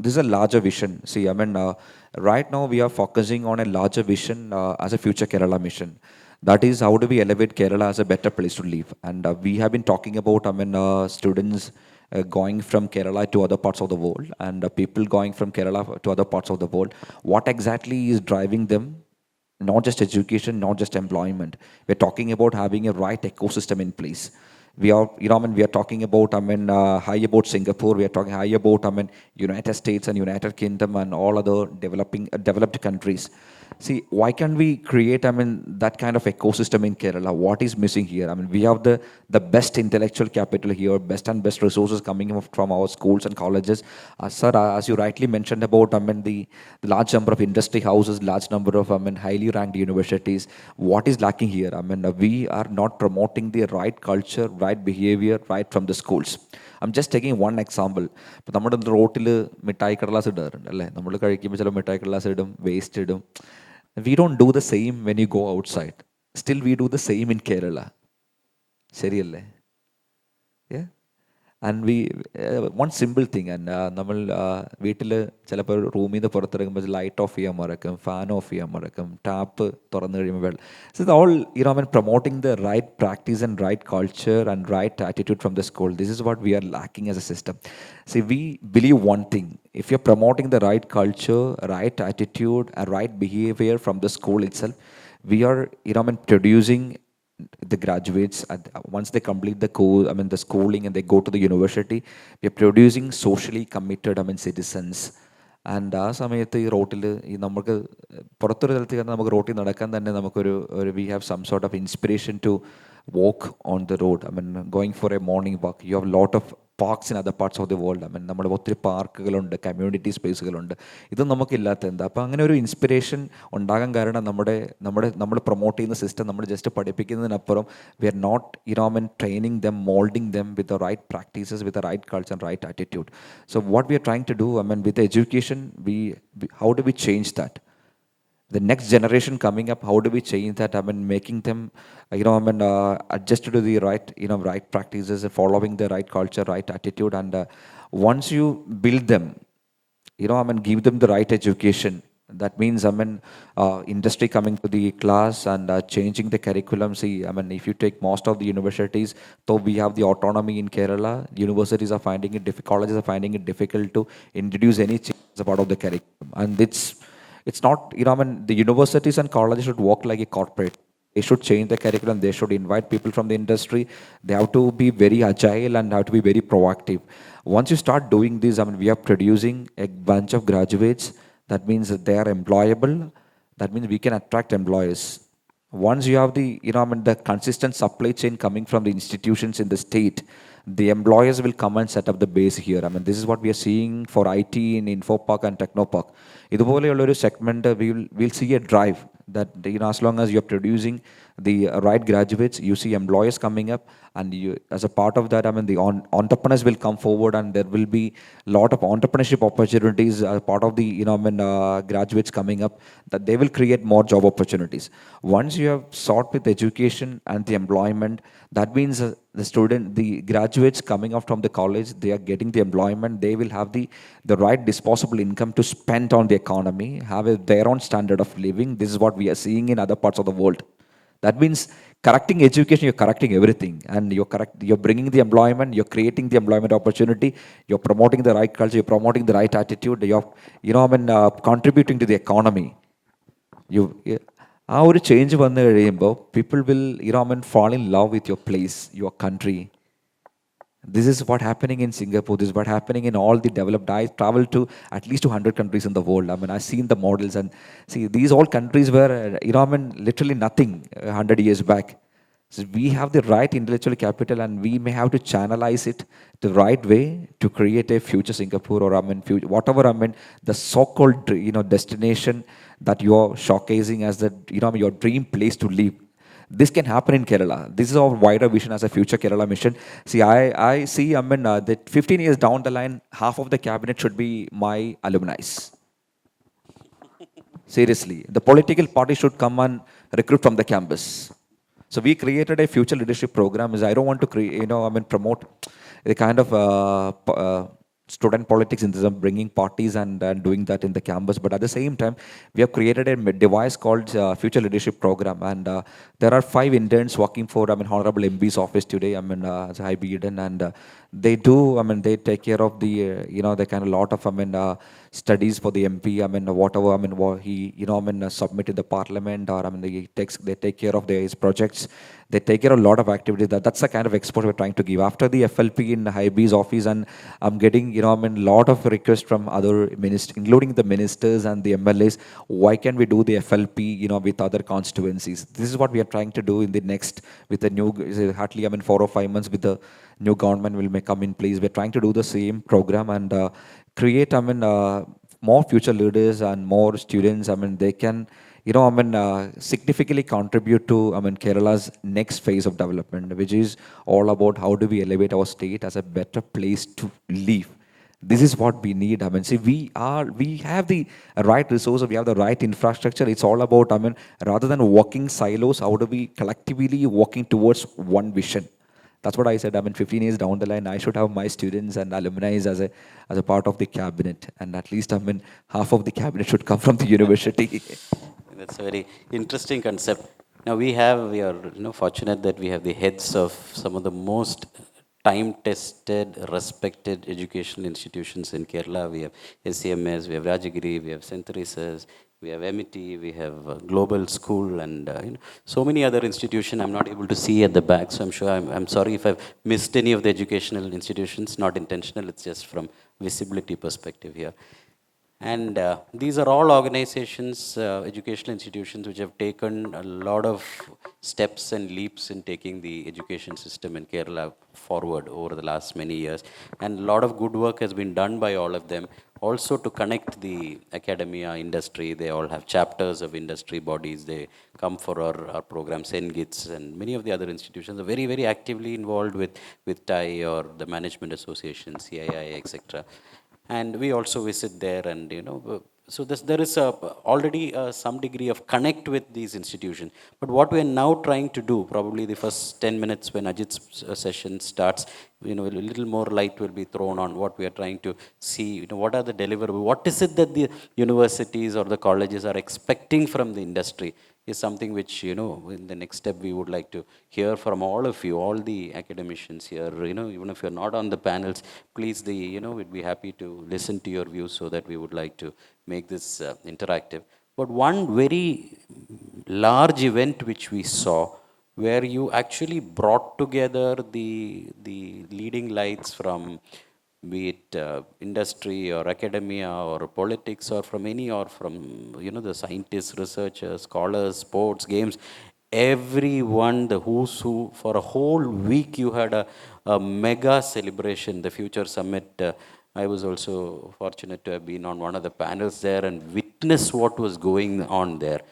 this is a larger vision. See, right now we are focusing on a larger vision as a future Kerala mission. That is, how do we elevate Kerala as a better place to live? And we have been talking about students going from Kerala to other parts of the world, and people going from Kerala to other parts of the world. What exactly is driving them? Not just education, not just employment. We're talking about having a right ecosystem in place. We are, we are talking about, high about Singapore. We are talking high about, United States and United Kingdom and all other developed countries. See, why can't we create, that kind of ecosystem in Kerala? What is missing here? We have the best intellectual capital here, best resources coming from our schools and colleges. Sir, as you rightly mentioned about, the large number of industry houses, large number of, highly ranked universities. What is lacking here? We are not promoting the right culture, right behavior, right from the schools. I'm just taking one example. നമ്മുടെ റോട്ടിൽ മിഠായി കടലാസ് ഇടാറുണ്ട് അല്ലേ? നമ്മൾ കഴിക്കുമ്പോൾ ചില മിഠായി കടലാസ് ഇടും, വേസ്റ്റ് ഇടും. We don't do the same when you go outside. Still, we do the same in Kerala. ശരിയല്ലേ? Yeah. And we one simple thing and നമ്മൾ വീട്ടിൽ ചിലപ്പോൾ റൂമിൽ നിന്ന് പുറത്തിറങ്ങുമ്പോൾ ലൈറ്റ് ഓഫ് ചെയ്യാൻ മറക്കും, ഫാൻ ഓഫ് ചെയ്യാൻ മറക്കും, ടാപ്പ് തുറന്നു കഴിയുമ്പോൾ വെള്ളം. So it's all, promoting the right practice and right culture and right attitude from the school. This is what we are lacking as a system. See, we believe one thing. If you're promoting the right culture, right attitude, and right behavior from the school itself, we are, producing the graduates once they complete the schooling and they go to the university, we are producing socially committed citizens. And ആ സമയത്ത് ഈ റോട്ടിൽ നമുക്ക് പുറത്തൊരു തലത്തിൽ നമുക്ക് റോട്ടിൽ നടക്കാൻ തന്നെ നമുക്കൊരു we have some sort of inspiration to walk on the road. Going for a morning walk. You have a lot of parks in other parts of the world. നമ്മുടെ ഒത്തിരി പാർക്കുകളുണ്ട്, കമ്മ്യൂണിറ്റി സ്പേസുകളുണ്ട്. ഇത് നമുക്കില്ലാത്ത എന്താ? അപ്പോൾ അങ്ങനെ ഒരു ഇൻസ്പിറേഷൻ ഉണ്ടാകാൻ കാരണം നമ്മൾ പ്രൊമോട്ട് ചെയ്യുന്ന സിസ്റ്റം നമ്മൾ ജസ്റ്റ് പഠിപ്പിക്കുന്നതിനപ്പുറം we are not training them, moulding them with the right practices, with the right culture and right attitude. So what we are trying to do, with education, how do we change that? The next generation coming up, how do we change that? Making them, adjusted to the right, right practices, following the right culture, right attitude. And once you build them, give them the right education. That means, industry coming to the class and changing the curriculum. See, if you take most of the universities, though we have the autonomy in Kerala, universities are finding it difficult, colleges are finding it difficult to introduce any change as a part of the curriculum. And it's not, the universities and colleges should work like a corporate. They should change the curriculum. They should invite people from the industry. They have to be very agile and have to be very proactive. Once you start doing this, we are producing a bunch of graduates. That means that they are employable. That means we can attract employers. Once you have the, the consistent supply chain coming from the institutions in the state, the employers will come and set up the base here. This is what we are seeing for IT in InfoPark and Technopark. ഇതുപോലെയുള്ള ഒരു segment we'll see a drive that, as long as you're producing the right graduates, you see employers coming up, and you, as a part of that, the entrepreneurs will come forward, and there will be lot of entrepreneurship opportunities as part of the, graduates coming up, that they will create more job opportunities. Once you have sought with education and the employment, that means the graduates coming out from the college, they are getting the employment, they will have the right disposable income to spend on the economy, have their own standard of living. This is what we are seeing in other parts of the world. That means correcting education, you're correcting everything, and you're bringing the employment, you're creating the employment opportunity, you're promoting the right culture, you're promoting the right attitude, you're contributing to the economy. ആ ഒരു change വന്നു കഴിയുമ്പോൾ people will fall in love with your place, your country. This is what happening in Singapore. This is what happening in all the developed. I traveled to at least 200 countries in the world. I've seen the models, and see, these all countries were, literally nothing 100 years back. So we have the right intellectual capital, and we may have to channelize it the right way to create a future Singapore, or whatever, the so-called, destination that you're showcasing as the, your dream place to live. This can happen in Kerala. This is our wider vision as a future Kerala mission. See, I see, that 15 years down the line, half of the cabinet should be my alumni. Seriously, the political party should come and recruit from the campus. So we created a future leadership program. I don't want to promote the kind of student politics in terms of bringing parties and doing that in the campus. But at the same time, we have created a device called Future Leadership Program. And there are 5 interns working for Honorable MP's office today. High Eden, and they do, they take care of the, the kind of lot of, studies for the MP. Whatever, what he, submit in the parliament, or they take care of his projects. They take care of a lot of activities. That's the kind of exposure we're trying to give. After the FLP in Hybe's office, and I'm getting, lot of requests from other ministers, including the ministers and the MLAs. Why can we do the FLP, with other constituencies? This is what we are trying to do in the next, with the new, hardly, 4 or 5 months, with the new government will may come in place. We're trying to do the same program and create, more future leaders and more students. They can, significantly contribute to, Kerala's next phase of development, which is all about how do we elevate our state as a better place to live. This is what we need. See, we have the right resources, we have the right infrastructure. It's all about, rather than walking silos, how do we collectively walking towards one vision? That's what I said. I mean, 15 years down the line, I should have my students and alumni as a part of the cabinet, and at least I mean half of the cabinet should come from the university. That's a very interesting concept. Now we are fortunate that we have the heads of some of the most time-tested, respected educational institutions in Kerala. We have SCMS, we have Rajagiri, we have St. Teresa's, we have MIT, we have Global School, and so many other institutions I'm not able to see at the back. So I'm sure I'm sorry if I've missed any of the educational institutions. Not intentional. It's just from visibility perspective here. And these are all organizations, educational institutions, which have taken a lot of steps and leaps in taking the education system in Kerala forward over the last many years. And a lot of good work has been done by all of them. Also to connect the academia industry, they all have chapters of industry bodies. They come for our programs, NGITS, and many of the other institutions are very, very actively involved with TIE or the Management Association, CII, etc. And we also visit there, and so there is already some degree of connect with these institutions. But what we are now trying to do, probably the first 10 minutes when Ajit's session starts, a little more light will be thrown on what we are trying to see. What are the deliverables? What is it that the universities or the colleges are expecting from the industry? Is something which, in the next step we would like to hear from all of you, all the academicians here, even if you're not on the panels, please, we'd be happy to listen to your views so that we would like to make this interactive. But one very large event which we saw, where you actually brought together the leading lights from, be it industry or academia or politics or from any, or from the scientists, researchers, scholars, sports, games, everyone, the who's who. For a whole week you had a mega celebration, the Future Summit. I was also fortunate to have been on one of the panels there and witness what was going on there.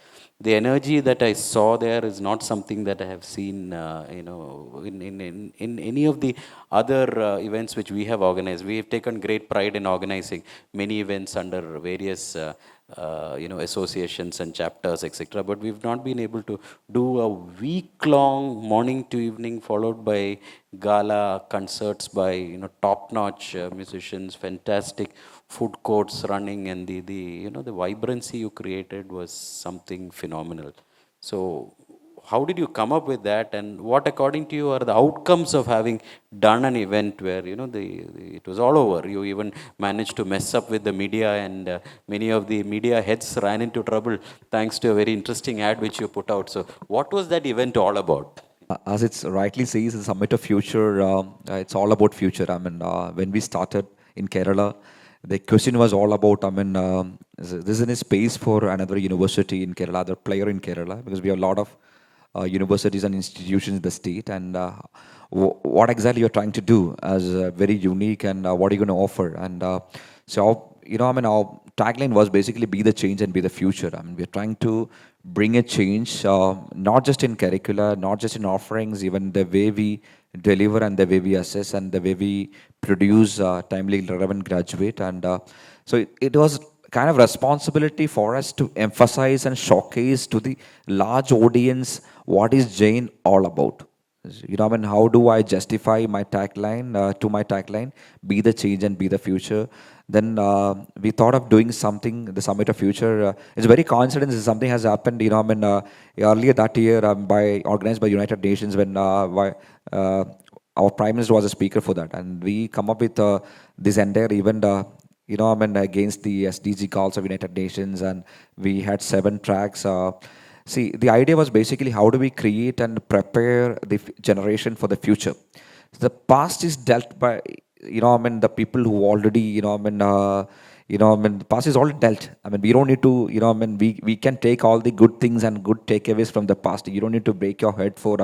The energy that I saw there is not something that I have seen, in any of the other events which we have organized. We have taken great pride in organizing many events under various, associations and chapters, etc. But we've not been able to do a week-long morning to evening, followed by gala concerts by top-notch musicians, fantastic food courts running, and the vibrancy you created was something phenomenal. So how did you come up with that, and what, according to you, are the outcomes of having done an event where it was all over? You even managed to mess up with the media, and many of the media heads ran into trouble thanks to a very interesting ad which you put out. So what was that event all about? As it's rightly says, the Summit of Future, it's all about future. I mean, when we started in Kerala, the question was all about, I mean, this is a space for another university in Kerala, other player in Kerala, because we have a lot of universities and institutions in the state, and what exactly you're trying to do as very unique, and what are you going to offer? And our tagline was basically be the change and be the future. I mean, we're trying to bring a change, not just in curricula, not just in offerings, even the way we deliver and the way we assess and the way we produce timely relevant graduate. And so it was kind of responsibility for us to emphasize and showcase to the large audience what is Jain all about. How do I justify my tagline to my tagline, be the change and be the future? Then we thought of doing something, the Summit of Future. It's very coincidence, something has happened, earlier that year, organized by United Nations, when our Prime Minister was a speaker for that. And we come up with this entire event, against the SDG calls of United Nations, and we had 7 tracks. See, the idea was basically how do we create and prepare the generation for the future. The past is dealt by, the people who already, the past is all dealt. I mean, we don't need to, we can take all the good things and good takeaways from the past. You don't need to break your head for,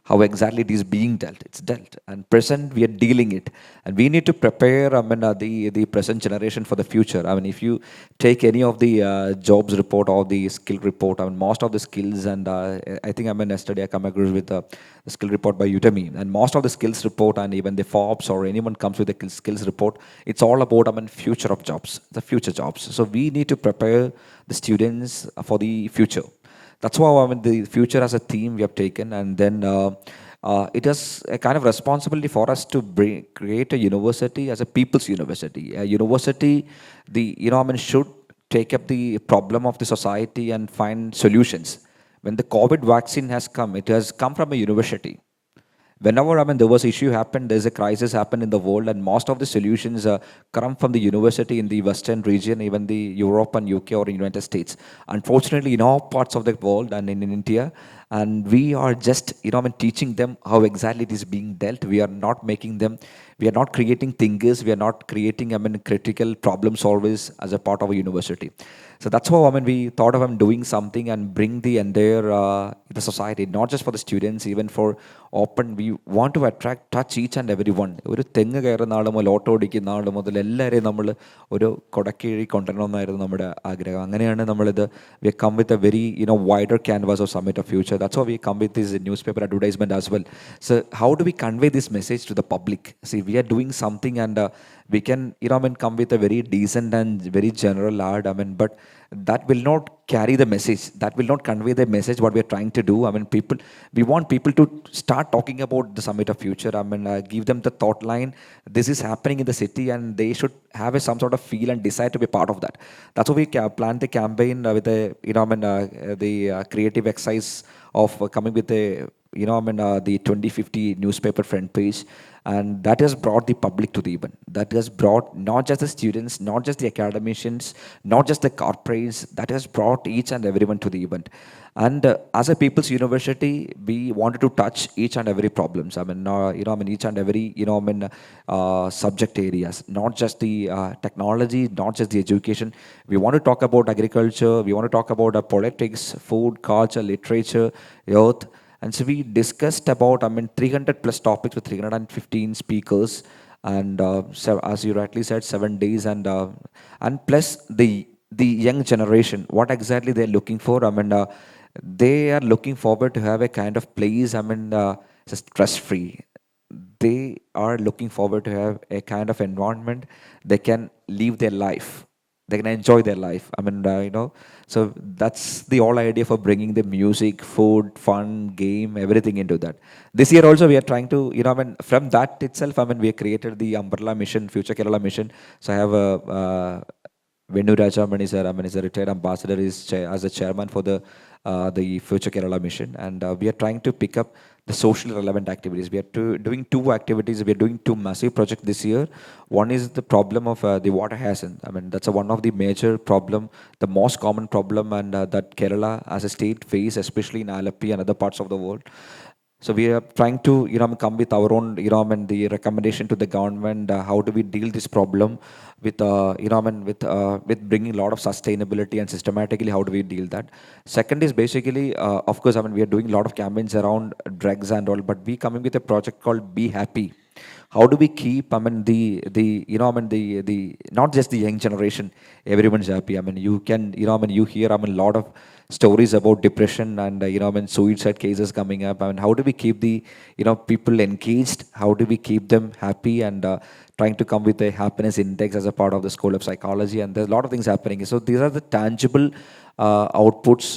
how exactly it is being dealt. It's dealt. And present, we are dealing it. And we need to prepare, the present generation for the future. I mean, if you take any of the jobs report or the skill report, most of the skills, and I think, yesterday I come across with the skill report by Udemy, and most of the skills report, and even the Forbes or anyone comes with a skills report, it's all about, future of jobs, the future jobs. So we need to prepare the students for the future. That's why, the future as a theme we have taken. And then it is a kind of responsibility for us to create a university as a people's university. A university, should take up the problem of the society and find solutions. When the COVID vaccine has come, it has come from a university. Whenever there was issue happened, there's a crisis happened in the world, and most of the solutions come from the university in the Western region, even the Europe and UK or United States. Unfortunately, in all parts of the world and in India, and we are just teaching them how exactly it is being dealt. We are not making them. We are not creating thinkers. We are not creating critical problem solvers as a part of a university. So that's how we thought of doing something and bring the entire the society, not just for the students, even for open. We want to attract, touch each and every one. ഒരു തെങ്ങ് കയറുന്ന ആൾ മുതൽ auto ഓടിക്കുന്ന ആൾ മുതൽ എല്ലാവരെയും നമ്മൾ ഒരു കൊടക്കീഴി കൊണ്ടുവരണമെന്നായിരുന്നു നമ്മുടെ ആഗ്രഹം. അങ്ങനെയാണ് നമ്മളിത് we come with a very wider canvas of Summit of Future. That's how we come with this newspaper advertisement as well. So how do we convey this message to the public? See, we are doing something, and we can come with a very decent and very general art. But that will not carry the message. That will not convey the message what we are trying to do. We want people to start talking about the Summit of Future. Give them the thought line. This is happening in the city, and they should have some sort of feel and decide to be part of that. That's why we planned the campaign with the creative exercise of coming with the 2050 newspaper front page. And that has brought the public to the event. That has brought not just the students, not just the academicians, not just the corporates. That has brought each and everyone to the event. And as a people's university, we wanted to touch each and every problems. Each and every subject areas. Not just the technology, not just the education. We want to talk about agriculture. We want to talk about politics, food, culture, literature, youth. And so we discussed about 300 plus topics with 315 speakers, and so as you rightly said, 7 days, and plus the young generation, what exactly they're looking for. They are looking forward to have a kind of place. Stress free. They are looking forward to have a kind of environment they can live their life. They can enjoy their life. So that's the whole idea for bringing the music, food, fun, game, everything into that. This year also we are trying to, from that itself, we have created the umbrella mission, Future Kerala mission. So I have Venu Rajamani sir, is a retired ambassador, is as a chairman for the Future Kerala mission, and we are trying to pick up the socially relevant activities. We are doing 2 activities. We are doing 2 massive projects this year. One is the problem of the water hyacinth. That's one of the major problem, the most common problem, and that Kerala as a state face, especially in Alapi and other parts of the world. So we are trying to come with our own the recommendation to the government. How do we deal this problem with with bringing a lot of sustainability, and systematically how do we deal that. Second is basically of course we are doing a lot of campaigns around drugs and all, but we coming with a project called Be Happy. How do we keep the not just the young generation, everyone's happy. You can you hear a lot of stories about depression and suicide cases coming up. How do we keep the people engaged? How do we keep them happy, and trying to come with a happiness index as a part of the School of Psychology? And there's a lot of things happening. So these are the tangible outputs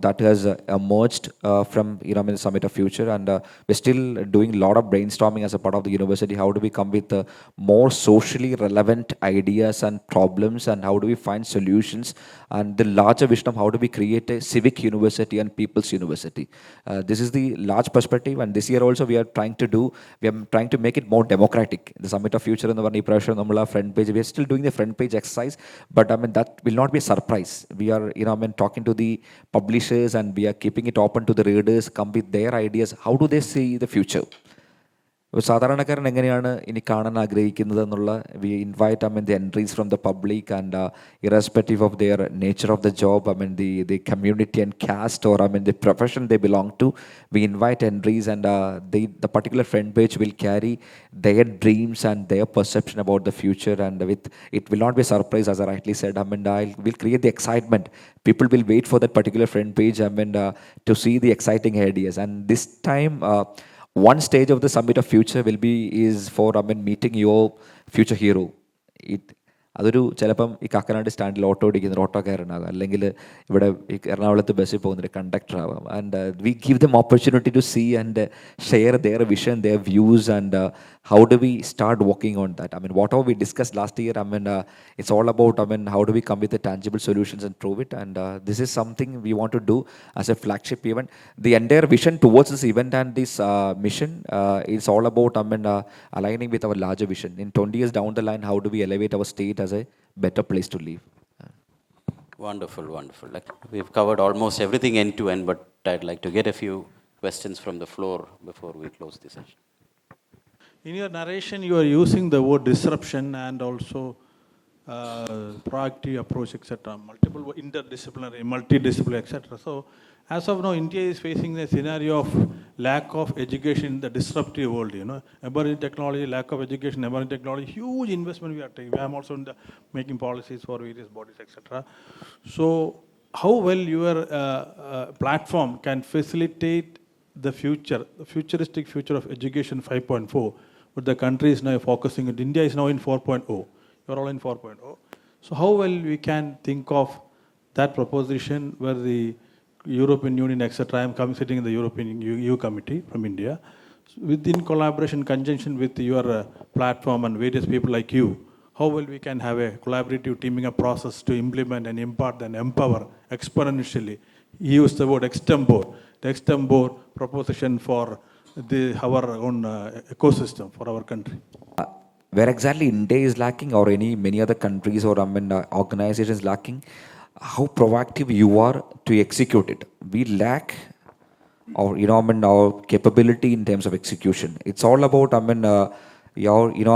that has emerged from the Summit of Future, and we're still doing a lot of brainstorming as a part of the university. How do we come with more socially relevant ideas and problems, and how do we find solutions, and the larger vision of how do we create a civic university and people's university. This is the large perspective, and this year also we are trying to make it more democratic. The Summit of Future and the front page, we are still doing the front page exercise, but that will not be a surprise. We are talking to the publishers, and we are keeping it open to the readers, come with their ideas. How do they see the future? സാധാരണക്കാരൻ എങ്ങനെയാണ് ഇനി കാണാൻ ആഗ്രഹിക്കുന്നത് എന്നുള്ള we invite the entries from the public, and irrespective of their nature of the job, the community and caste, or the profession they belong to, we invite entries, and the particular front page will carry their dreams and their perception about the future, and with it will not be a surprise, as I rightly said. Will create the excitement. People will wait for that particular front page to see the exciting ideas. And this time one stage of the Summit of Future is for meeting your future hero. അതൊരു ചിലപ്പം ഈ കാക്കനാട് സ്റ്റാൻഡിൽ auto ഓടിക്കുന്ന ഒരു ഓട്ടോക്കാരനാകാം, അല്ലെങ്കിൽ ഇവിടെ ഈ എറണാകുളത്ത് ബസ്സിൽ പോകുന്നൊരു കണ്ടക്ടർ ആവാം. And we give them opportunity to see and share their vision, their views, and how do we start working on that? I mean, whatever we discussed last year, I mean, it's all about, I mean, how do we come with the tangible solutions and prove it? And this is something we want to do as a flagship event. The entire vision towards this event and this mission is all about, I mean, aligning with our larger vision. In 20 years down the line, how do we elevate our state as a better place to live? Wonderful, wonderful. Like, we've covered almost everything end to end, but I'd like to get a few questions from the floor before we close this session. In your narration, you are using the word disruption and also proactive approach, etc. Multiple interdisciplinary, multidisciplinary, etc. So, as of now, India is facing a scenario of lack of education in the disruptive world. You know, emerging technology, lack of education, emerging technology, huge investment we are taking. I am also in the making policies for various bodies, etc. So, how well your platform can facilitate the future, the futuristic future of education 5.4, but the country is now focusing, and India is now in 4.0. You're all in 4.0. So how well we can think of that proposition where the European Union, etc. I am sitting in the European EU committee from India, within collaboration, conjunction with your platform and various people like you, how well we can have a collaborative teaming up process to implement and impart and empower exponentially. He used the word extempore, the extempore proposition for our own ecosystem for our country. Where exactly India is lacking, or many other countries or, I mean, organizations lacking, how proactive you are to execute it. We lack our, you know, I mean, our capability in terms of execution. It's all about, I mean, I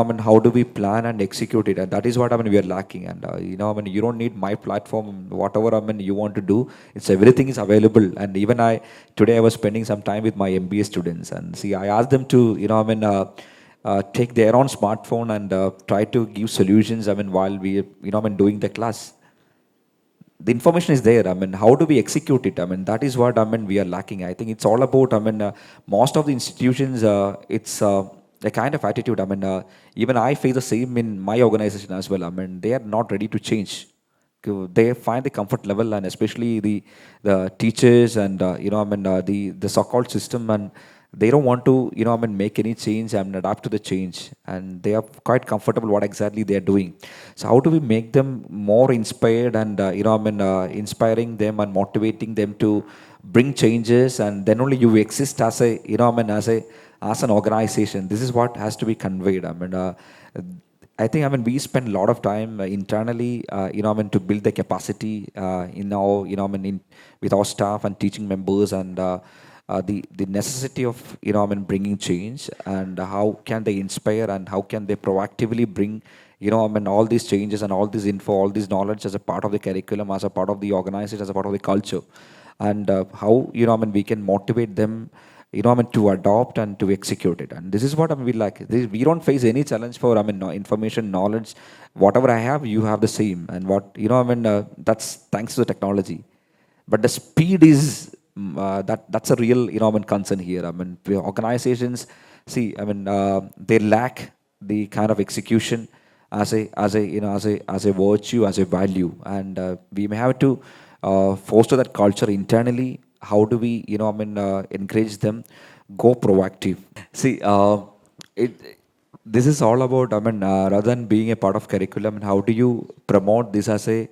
mean, how do we plan and execute it? And that is what, I mean, we are lacking. And, I mean, you don't need my platform, whatever, I mean, you want to do, it's everything is available. And even today I was spending some time with my MBA students, and see, I asked them to, I mean, take their own smartphone and try to give solutions, I mean, while we, I mean, doing the class. The information is there. I mean, how do we execute it? I mean, that is what, I mean, we are lacking. I think it's all about, I mean, most of the institutions, it's a kind of attitude. I mean, even I face the same in my organization as well. I mean, they are not ready to change. They find the comfort level, and especially the teachers and, I mean, the so-called system, and they don't want to, I mean, make any change and adapt to the change, and they are quite comfortable what exactly they are doing. So how do we make them more inspired and, I mean, inspiring them and motivating them to bring changes, and then only you exist as a, I mean, as an organization. This is what has to be conveyed. I mean, I think, I mean, we spend a lot of time internally, I mean, to build the capacity in our, I mean, with our staff and teaching members, and the necessity of, I mean, bringing change, and how can they inspire, and how can they proactively bring, I mean, all these changes and all this info, all this knowledge as a part of the curriculum, as a part of the organization, as a part of the culture, and how, I mean, we can motivate them, I mean, to adopt and to execute it. And this is what, I mean, we like. We don't face any challenge for, I mean, information, knowledge. Whatever I have, you have the same. And what, I mean, that's thanks to the technology. But the speed is, that's a real, I mean, concern here. I mean, organizations, see, I mean, they lack the kind of execution as a virtue, as a value. And we may have to foster that culture internally. How do we, I mean, encourage them, go proactive? See, this is all about, I mean, rather than being a part of curriculum, and how do you promote this as a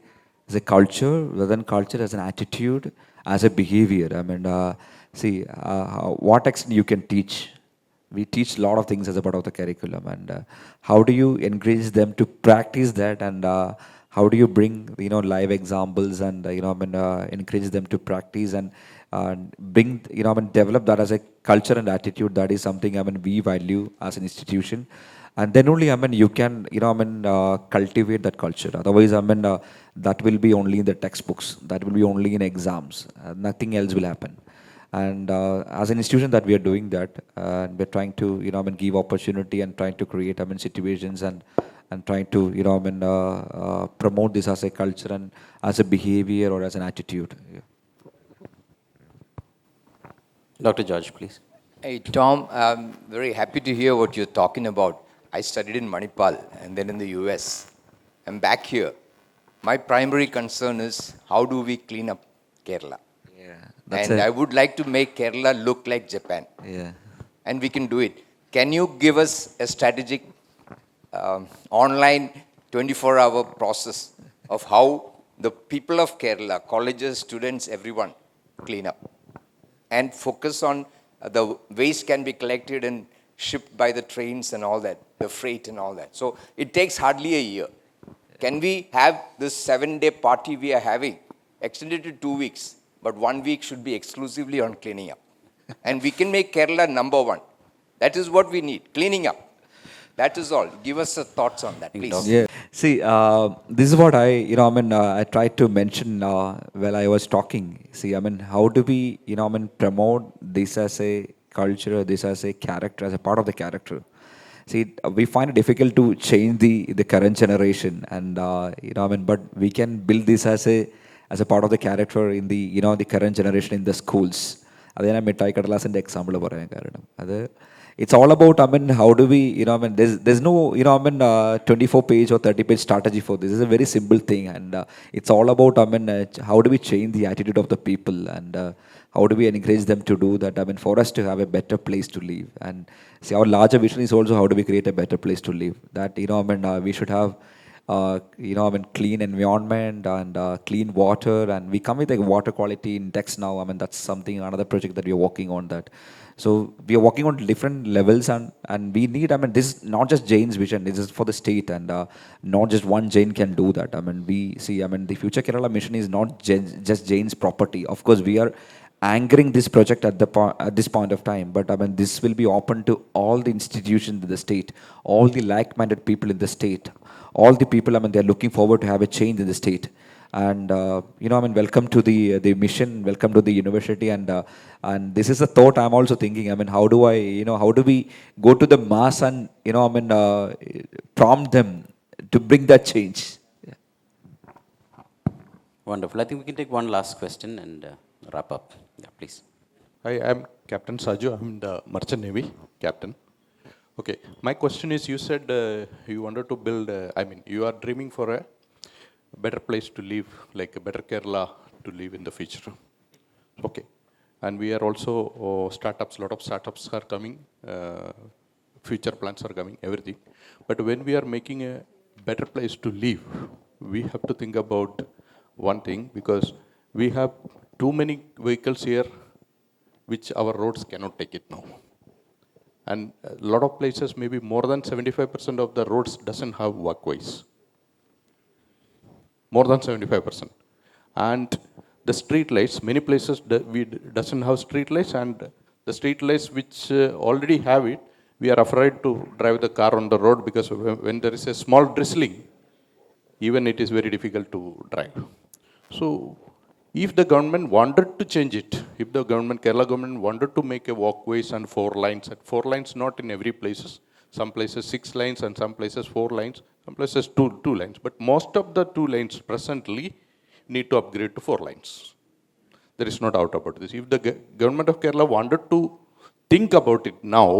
culture, rather than culture as an attitude, as a behavior? I mean, see, what extent you can teach. We teach a lot of things as a part of the curriculum, and how do you encourage them to practice that, and how do you bring, live examples, and, I mean, encourage them to practice, and bring, I mean, develop that as a culture and attitude. That is something, I mean, we value as an institution. And then only, I mean, you can, I mean, cultivate that culture. Otherwise, I mean, that will be only in the textbooks. That will be only in exams. Nothing else will happen. And as an institution that we are doing that, and we're trying to, I mean, give opportunity and trying to create, I mean, situations, and trying to, I mean, promote this as a culture and as a behavior or as an attitude. Yeah. Dr. George, please. Hey, Tom, I'm very happy to hear what you're talking about. I studied in Manipal and then in the US. I'm back here. My primary concern is how do we clean up Kerala? Yeah, And I would like to make Kerala look like Japan. yeah. And we can do it. Can you give us a strategic online 24-hour process of how the people of Kerala, colleges, students, everyone, clean up? And focus on the waste can be collected and shipped by the trains and all that, the freight and all that. So it takes hardly a year. Can we have this 7-day party we are having extended to 2 weeks, but 1 week should be exclusively on cleaning up? And we can make Kerala number one. That is what we need, cleaning up. That is all. Give us a thoughts on that, please. Yeah. See, this is what I tried to mention while I was talking. See, how do we, promote this as a culture, this as a character, as a part of the character? See, we find it difficult to change the current generation, and but we can build this as a part of the character in the current generation in the schools. അത് ഞാൻ മിഠായി കടലാസിൻ്റെ example പറയാൻ കാരണം അത് it's all about how do we there's no 24-page or 30-page strategy for this. It's a very simple thing, and it's all about how do we change the attitude of the people, and how do we encourage them to do that, for us to have a better place to live. And see, our larger vision is also how do we create a better place to live, that we should have clean environment and clean water, and we come with a water quality index now. That's something, another project that we are working on that. So we are working on different levels, and we need, this is not just Jain's vision, this is for the state, and not just one Jain can do that. We see, the Future Kerala mission is not just Jain's property. Of course, we are anchoring this project at this point of time, but this will be open to all the institutions in the state, all the like-minded people in the state, all the people, they are looking forward to have a change in the state. And welcome to the mission, welcome to the university, and this is a thought I'm also thinking. How do how do we go to the mass and prompt them to bring that change? Yeah. Wonderful. I think we can take one last question and wrap up. Yeah, please. Hi, I'm Captain Saju. I'm the Merchant Navy captain. Okay, my question is, you said you wanted to build, you are dreaming for a better place to live, like a better Kerala to live in the future. Okay, and we are also startups, a lot of startups are coming, future plans are coming, everything. But when we are making a better place to live, we have to think about one thing, because we have too many vehicles here which our roads cannot take it now. And a lot of places, maybe more than 75% of the roads doesn't have walkways. More than 75%. And the street lights, many places we doesn't have street lights, and the street lights which already have it, we are afraid to drive the car on the road, because when there is a small drizzling, even it is very difficult to drive. So if the government wanted to change it, if the Kerala government wanted to make a walkways and 4 lines, and 4 lines not in every places, some places 6 lines and some places 4 lines, some places two lines, but most of the 2 lanes presently need to upgrade to 4 lines. There is no doubt about this. If the government of Kerala wanted to think about it now,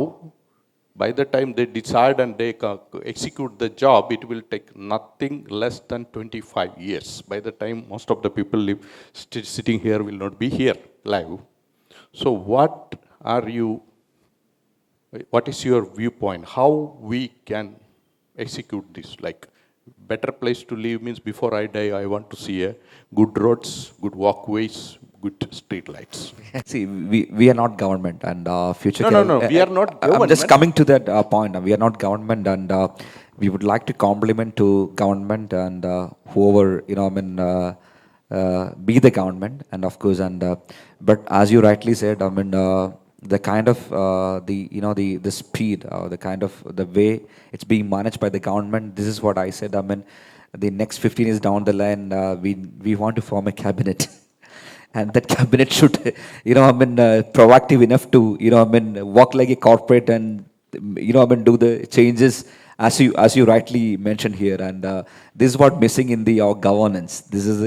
by the time they decide and they execute the job, it will take nothing less than 25 years. By the time most of the people sitting here will not be here live. So what is your viewpoint? How we can execute this? Like, better place to live means before I die, I want to see a good roads, good walkways, good street lights. See, we are not government, and future. No, we are not government. I'm just coming to that point. We are not government, and we would like to compliment to government and whoever be the government, and of course, but as you rightly said, the kind of the speed, the kind of the way it's being managed by the government. This is what I said. The next 15 years down the line, we want to form a cabinet. And that cabinet should, proactive enough to, work like a corporate and, do the changes as you rightly mentioned here. And this is what missing in our governance. This is,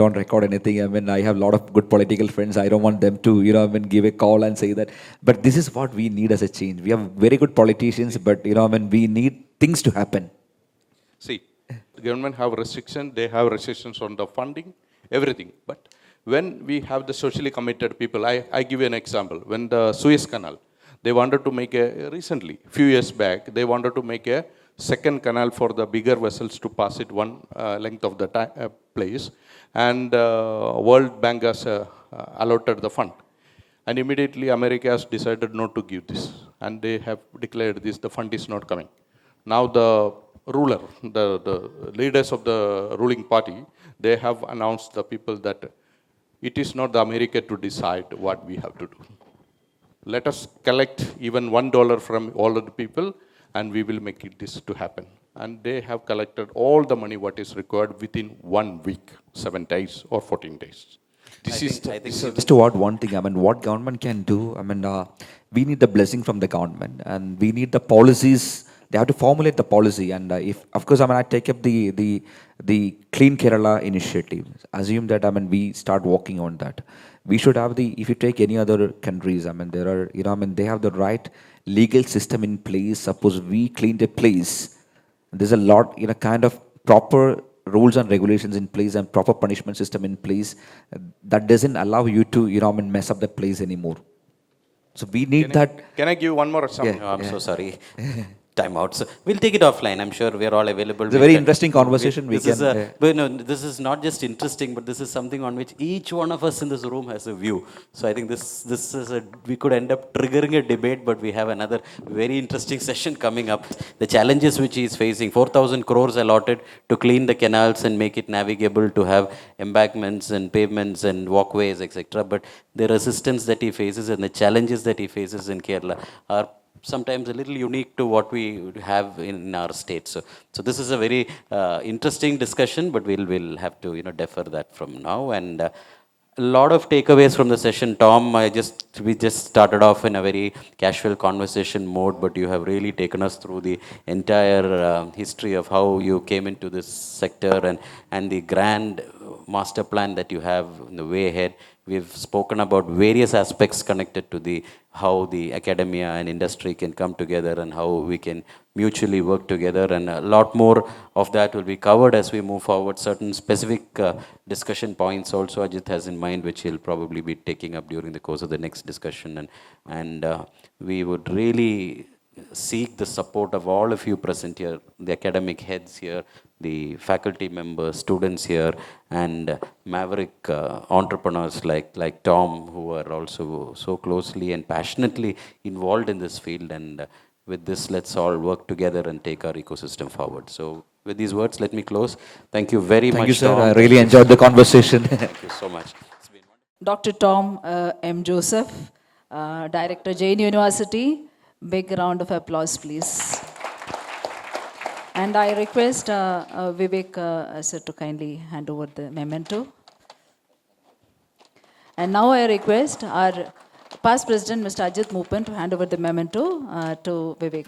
don't record anything. I have a lot of good political friends. I don't want them to, give a call and say that. But this is what we need as a change. We have very good politicians, but, we need things to happen. See, the government have restrictions, they have restrictions on the funding, everything. But when we have the socially committed people, I give you an example. When the Suez Canal, they wanted to make recently, few years back, they wanted to make a second canal for the bigger vessels to pass it one length of the place. And World Bank has allotted the fund. And immediately America has decided not to give this. And they have declared this, the fund is not coming. Now the ruler, the leaders of the ruling party, they have announced the people that it is not the America to decide what we have to do. Let us collect even $1 from all of the people and we will make it this to happen. And they have collected all the money what is required within 1 week, 7 days or 14 days. I think So just to add one thing, I mean, what government can do, I mean, we need the blessing from the government and we need the policies. They have to formulate the policy. And if, of course, I mean, I take up the Clean Kerala initiative. Assume that, I mean, we start working on that. We should have if you take any other countries, I mean, there are, I mean, they have the right legal system in place. Suppose we clean the place, there's a lot, kind of proper rules and regulations in place and proper punishment system in place that doesn't allow you to, I mean, mess up the place anymore. So we need that. Can I give one more example? No, I'm so sorry. Time out. So we'll take it offline. I'm sure we are all available. It's a very interesting conversation. But no, this is not just interesting, but this is something on which each one of us in this room has a view. So I think this is we could end up triggering a debate, but we have another very interesting session coming up. The challenges which he is facing: 4,000 crores allotted to clean the canals and make it navigable, to have embankments and pavements and walkways, etc. But the resistance that he faces and the challenges that he faces in Kerala are sometimes a little unique to what we have in our state. So this is a very interesting discussion, but we'll have to defer that from now. And a lot of takeaways from the session. Tom, we just started off in a very casual conversation mode, but you have really taken us through the entire history of how you came into this sector and the grand master plan that you have in the way ahead. We've spoken about various aspects connected to how the academia and industry can come together and how we can mutually work together, and a lot more of that will be covered as we move forward. Certain specific discussion points also Ajit has in mind, which he'll probably be taking up during the course of the next discussion, and we would really seek the support of all of you present here, the academic heads here, the faculty members, students here, and maverick entrepreneurs like Tom, who are also so closely and passionately involved in this field. And with this, let's all work together and take our ecosystem forward. So with these words, let me close. Thank you very much, Thank you, sir. Tom. I really enjoyed the conversation. Thank you so much. It's been wonderful. Dr. Tom M. Joseph, Director, Jain University. Big round of applause, please. And I request Vivek sir to kindly hand over the memento. And now I request our past president, Mr. Ajit Moopen, to hand over the memento to Vivek.